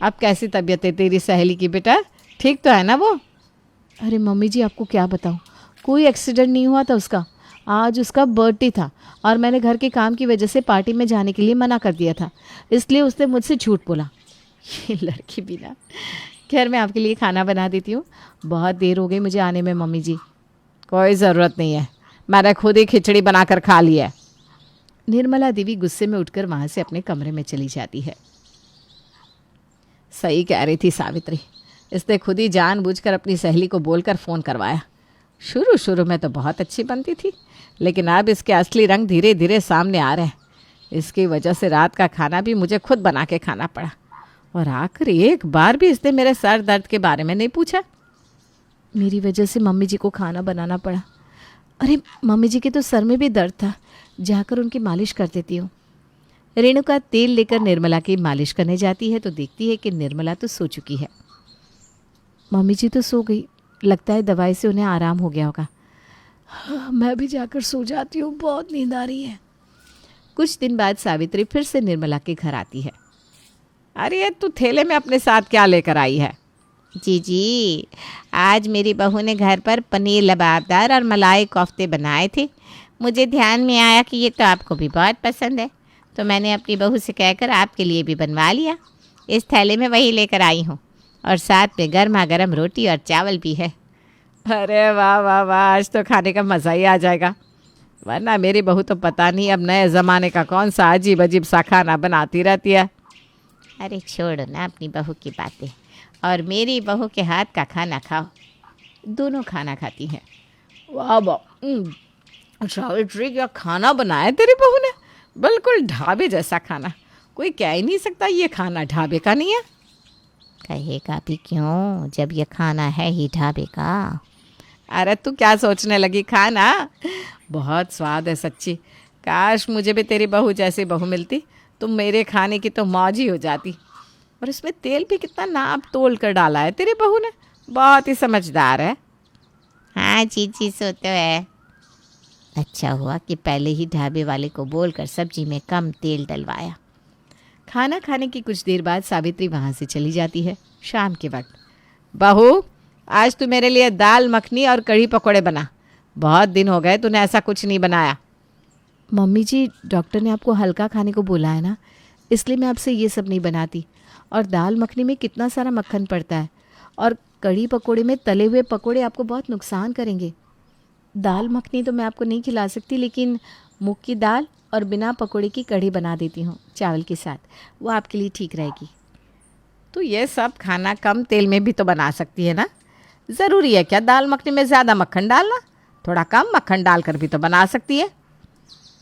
अब कैसी तबीयत है तेरी सहेली की बेटा? ठीक तो है ना वो? अरे मम्मी जी आपको क्या बताऊँ, कोई एक्सीडेंट नहीं हुआ था उसका। आज उसका बर्थडे था और मैंने घर के काम की वजह से पार्टी में जाने के लिए मना कर दिया था, इसलिए उसने मुझसे झूठ बोला। ये लड़की भी ना। खैर मैं आपके लिए खाना बना देती हूँ, बहुत देर हो गई मुझे आने में मम्मी जी। कोई ज़रूरत नहीं है, मैंने खुद ही खिचड़ी बनाकर खा ली है। निर्मला देवी गुस्से में उठकर वहाँ से अपने कमरे में चली जाती है। सही कह रही थी सावित्री, इसने खुद ही जानबूझकर अपनी सहेली को बोलकर फ़ोन करवाया। शुरू शुरू में तो बहुत अच्छी बनती थी, लेकिन अब इसके असली रंग धीरे धीरे सामने आ रहे हैं। इसकी वजह से रात का खाना भी मुझे खुद बना के खाना पड़ा, और आखिर एक बार भी इसने मेरे सर दर्द के बारे में नहीं पूछा। मेरी वजह से मम्मी जी को खाना बनाना पड़ा। अरे मम्मी जी के तो सर में भी दर्द था, जाकर उनकी मालिश कर देती हूँ। रेणुका तेल लेकर निर्मला की मालिश करने जाती है तो देखती है कि निर्मला तो सो चुकी है। मम्मी जी तो सो गई, लगता है दवाई से उन्हें आराम हो गया होगा। मैं भी जाकर सो जाती हूँ, बहुत नींद आ रही है। कुछ दिन बाद सावित्री फिर से निर्मला के घर आती है। अरे तू थैले में अपने साथ क्या लेकर आई है? जी, आज मेरी बहू ने घर पर पनीर लबाबदार और मलाई कोफ्ते बनाए थे। मुझे ध्यान में आया कि ये तो आपको भी बहुत पसंद है, तो मैंने अपनी बहू से कहकर आपके लिए भी बनवा लिया। इस थैले में वही लेकर आई हूँ, और साथ में गर्मा गर्म रोटी और चावल भी है। अरे वाह वाह वाह, आज तो खाने का मज़ा ही आ जाएगा। वरना मेरी बहू तो पता नहीं अब नए ज़माने का कौन सा अजीब अजीब सा खाना बनाती रहती है। अरे छोड़ो ना अपनी बहू की बातें, और मेरी बहू के हाथ का खाना खाओ। दोनों खाना खाती हैं। वाह वाह, सावित्री क्या खाना बनाया तेरी बहू ने, बिल्कुल ढाबे जैसा खाना। कोई कह ही नहीं सकता ये खाना ढाबे का नहीं है। कहेगा भी क्यों, जब ये खाना है ही ढाबे का। अरे तू क्या सोचने लगी, खाना बहुत स्वाद है सच्ची। काश मुझे भी तेरी बहू जैसी बहू मिलती, तुम मेरे खाने की तो मौज ही हो जाती। और इसमें तेल भी कितना नाप तोल कर डाला है तेरी बहू ने, बहुत ही समझदार है। हाँ जी सो तो है। अच्छा हुआ कि पहले ही ढाबे वाले को बोलकर सब्जी में कम तेल डलवाया। खाना खाने की कुछ देर बाद सावित्री वहाँ से चली जाती है। शाम के वक्त, बहू आज तू मेरे लिए दाल मखनी और कढ़ी पकौड़े बना, बहुत दिन हो गए तूने ऐसा कुछ नहीं बनाया। मम्मी जी डॉक्टर ने आपको हल्का खाने को बोला है ना, इसलिए मैं आपसे ये सब नहीं बनाती। और दाल मखनी में कितना सारा मक्खन पड़ता है, और कढ़ी पकोड़े में तले हुए पकोड़े आपको बहुत नुकसान करेंगे। दाल मखनी तो मैं आपको नहीं खिला सकती, लेकिन मूंग की दाल और बिना पकोड़े की कढ़ी बना देती हूँ चावल के साथ, वो आपके लिए ठीक रहेगी। तो ये सब खाना कम तेल में भी तो बना सकती है ना, ज़रूरी है क्या दाल मखनी में ज़्यादा मक्खन डालना? थोड़ा कम मक्खन डालकर भी तो बना सकती है।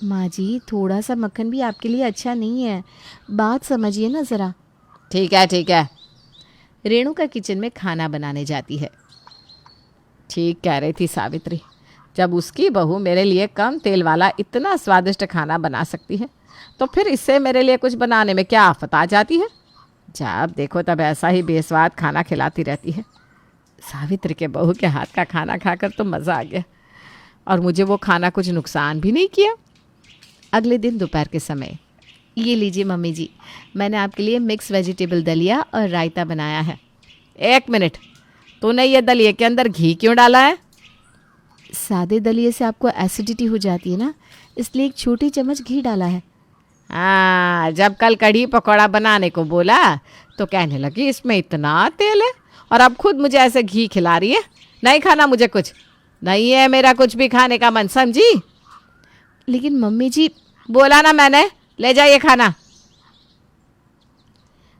माँ जी थोड़ा सा मक्खन भी आपके लिए अच्छा नहीं है, बात समझिए ना ज़रा। ठीक है। रेणुका किचन में खाना बनाने जाती है। ठीक कह रही थी सावित्री, जब उसकी बहू मेरे लिए कम तेल वाला इतना स्वादिष्ट खाना बना सकती है, तो फिर इससे मेरे लिए कुछ बनाने में क्या आफत आ जाती है। जब देखो तब ऐसा ही बेस्वाद खाना खिलाती रहती है। सावित्री के बहू के हाथ का खाना खाकर तो मज़ा आ गया, और मुझे वो खाना कुछ नुकसान भी नहीं किया। अगले दिन दोपहर के समय, ये लीजिए मम्मी जी, मैंने आपके लिए मिक्स वेजिटेबल दलिया और रायता बनाया है। एक मिनट, तूने ये दलिए के अंदर घी क्यों डाला है? सादे दलिए से आपको एसिडिटी हो जाती है ना, इसलिए एक छोटी चम्मच घी डाला है। हाँ, जब कल कढ़ी पकौड़ा बनाने को बोला तो कहने लगी इसमें इतना तेल है, और अब खुद मुझे ऐसे घी खिला रही है। नहीं खाना मुझे, कुछ नहीं है मेरा कुछ भी खाने का मन, समझी? लेकिन मम्मी जी, बोला ना मैंने, ले जाइए खाना।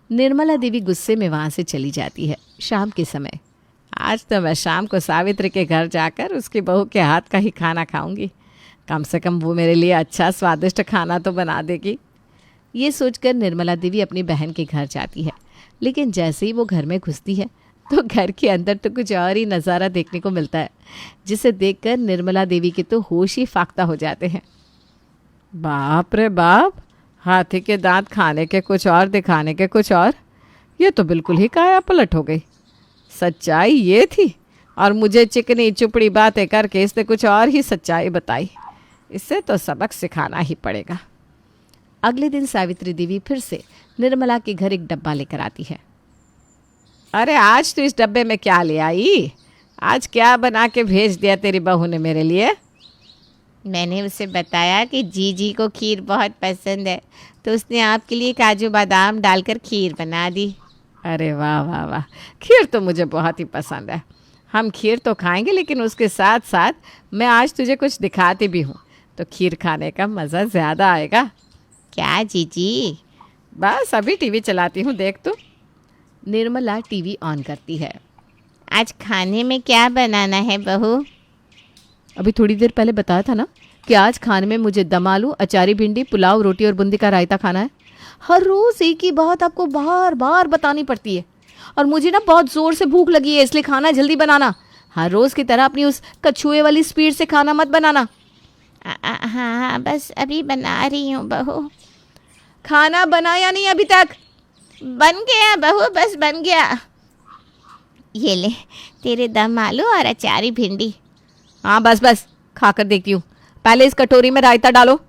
निर्मला देवी गुस्से में वहाँ से चली जाती है। शाम के समय, आज तो मैं शाम को सावित्री के घर जाकर उसकी बहू के हाथ का ही खाना खाऊंगी, कम से कम वो मेरे लिए अच्छा स्वादिष्ट खाना तो बना देगी। ये सोचकर निर्मला देवी अपनी बहन के घर जाती है, लेकिन जैसे ही वो घर में घुसती है तो घर के अंदर तो कुछ और ही नज़ारा देखने को मिलता है, जिसे देखकर निर्मला देवी के तो होश ही फाख्ता हो जाते हैं। बाप रे बाप, हाथी के दांत खाने के कुछ और, दिखाने के कुछ और। ये तो बिल्कुल ही काया पलट हो गई। सच्चाई ये थी, और मुझे चिकनी चुपड़ी बातें करके इसने कुछ और ही सच्चाई बताई। इससे तो सबक सिखाना ही पड़ेगा। अगले दिन सावित्री देवी फिर से निर्मला के घर एक डब्बा लेकर आती है। अरे आज तो इस डब्बे में क्या ले आई? आज क्या बना के भेज दिया तेरी बहू ने मेरे लिए? मैंने उसे बताया कि जीजी को खीर बहुत पसंद है, तो उसने आपके लिए काजू बादाम डालकर खीर बना दी। अरे वाह वाह वाह, खीर तो मुझे बहुत ही पसंद है। हम खीर तो खाएंगे, लेकिन उसके साथ साथ मैं आज तुझे कुछ दिखाती भी हूँ, तो खीर खाने का मज़ा ज़्यादा आएगा। क्या जीजी? बस अभी टीवी चलाती हूँ, देख तू। निर्मला टीवी ऑन करती है। आज खाने में क्या बनाना है बहू? अभी थोड़ी देर पहले बताया था ना कि आज खाने में मुझे दम आलू, अचारी भिंडी, पुलाव, रोटी और बूंदी का रायता खाना है। हर रोज़ एक ही बात आपको बार बार बतानी पड़ती है, और मुझे ना बहुत ज़ोर से भूख लगी है, इसलिए खाना जल्दी बनाना। हर रोज़ की तरह अपनी उस कछुए वाली स्पीड से खाना मत बनाना। हाँ, बस अभी बना रही हूँ बहू। खाना बनाया नहीं अभी तक? बन गया बहू, बस बन गया। ये ले तेरे दम आलू और अचारी भिंडी। हाँ बस बस, खाकर देखती हूँ। पहले इस कटोरी में रायता डालो।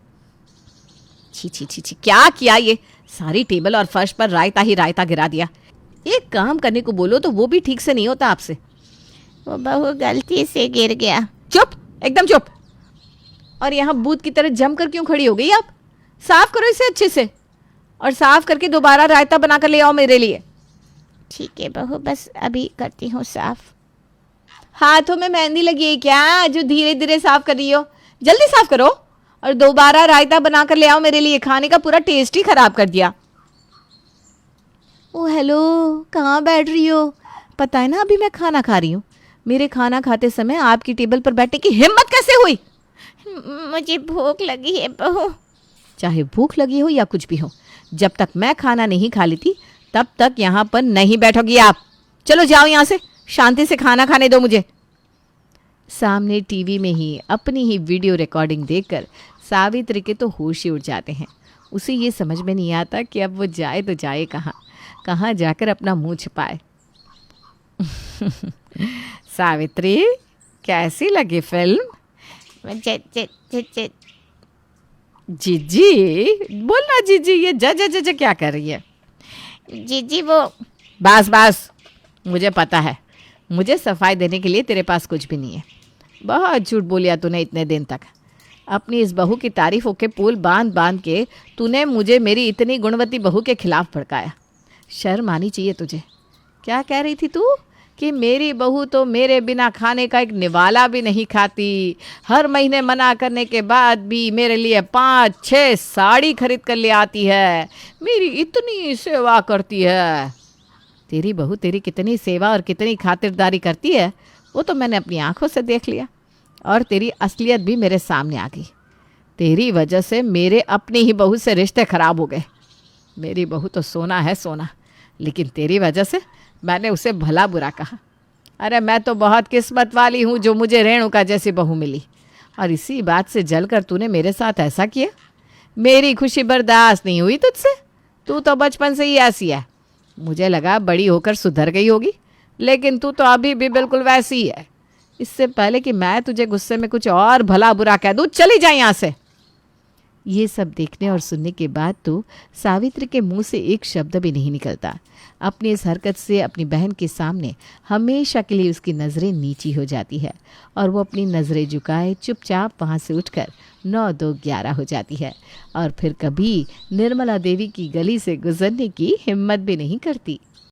छी छी छी छी, क्या किया ये? सारी टेबल और फर्श पर रायता ही रायता गिरा दिया। एक काम करने को बोलो तो वो भी ठीक से नहीं होता आपसे। वो बहू गलती से गिर गया। चुप, एकदम चुप। और यहाँ बूथ की तरह जमकर क्यों खड़ी हो गई आप? साफ करो इसे अच्छे से, और साफ करके दोबारा रायता बनाकर ले आओ मेरे लिए। ठीक है बहू, बस अभी करती हूँ साफ। हाथों में मेहंदी लगी है क्या जो धीरे धीरे साफ कर रही हो? जल्दी साफ करो और दोबारा रायता बनाकर ले आओ मेरे लिए। खाने का पूरा टेस्ट ही खराब कर दिया। ओ हेलो, कहाँ बैठ रही हो? पता है ना अभी मैं खाना खा रही हूँ। मेरे खाना खाते समय आपकी टेबल पर बैठने की हिम्मत कैसे हुई? मुझे भूख लगी है बहू। चाहे भूख लगी हो या कुछ भी हो, जब तक मैं खाना नहीं खा लेती तब तक यहाँ पर नहीं बैठोगी आप। चलो जाओ यहाँ से, शांति से खाना खाने दो मुझे। सामने टीवी में ही अपनी ही वीडियो रिकॉर्डिंग देखकर सावित्री के तो होश ही उड़ जाते हैं। उसे ये समझ में नहीं आता कि अब वो जाए तो जाए कहाँ, कहाँ जाकर अपना मुंह छिपाए। सावित्री, कैसी लगी फिल्म? जीजी बोलना। जीजी ये जज क्या कर रही है? जीजी वो बस बस, मुझे पता है। मुझे सफाई देने के लिए तेरे पास कुछ भी नहीं है। बहुत झूठ बोलिया तूने इतने दिन तक। अपनी इस बहू की तारीफों के पुल बांध बांध के तूने मुझे मेरी इतनी गुणवती बहू के खिलाफ भड़काया। शर्म आनी चाहिए तुझे। क्या कह रही थी तू? कि मेरी बहू तो मेरे बिना खाने का एक निवाला भी नहीं खाती। हर महीने मना करने के बाद भी मेरे लिए 5-6 साड़ी खरीद कर ले आती है। मेरी इतनी सेवा करती है। तेरी बहू तेरी कितनी सेवा और कितनी खातिरदारी करती है वो तो मैंने अपनी आंखों से देख लिया, और तेरी असलियत भी मेरे सामने आ गई। तेरी वजह से मेरे अपनी ही बहू से रिश्ते खराब हो गए। मेरी बहू तो सोना है सोना, लेकिन तेरी वजह से मैंने उसे भला बुरा कहा। अरे मैं तो बहुत किस्मत वाली हूँ जो मुझे रेणुका जैसी बहू मिली, और इसी बात से जलकर तूने मेरे साथ ऐसा किया। मेरी खुशी बर्दाश्त नहीं हुई तुझसे। तू तो बचपन से ही ऐसी है। मुझे लगा बड़ी होकर सुधर गई होगी, लेकिन तू तो अभी भी बिल्कुल वैसी ही है। इससे पहले कि मैं तुझे गुस्से में कुछ और भला बुरा कह दूँ, चली जा यहाँ से। ये सब देखने और सुनने के बाद तो सावित्री के मुंह से एक शब्द भी नहीं निकलता। अपनी इस हरकत से अपनी बहन के सामने हमेशा के लिए उसकी नज़रें नीची हो जाती है, और वो अपनी नज़रें झुकाए चुपचाप वहाँ से उठकर 9-2-11 हो जाती है, और फिर कभी निर्मला देवी की गली से गुजरने की हिम्मत भी नहीं करती।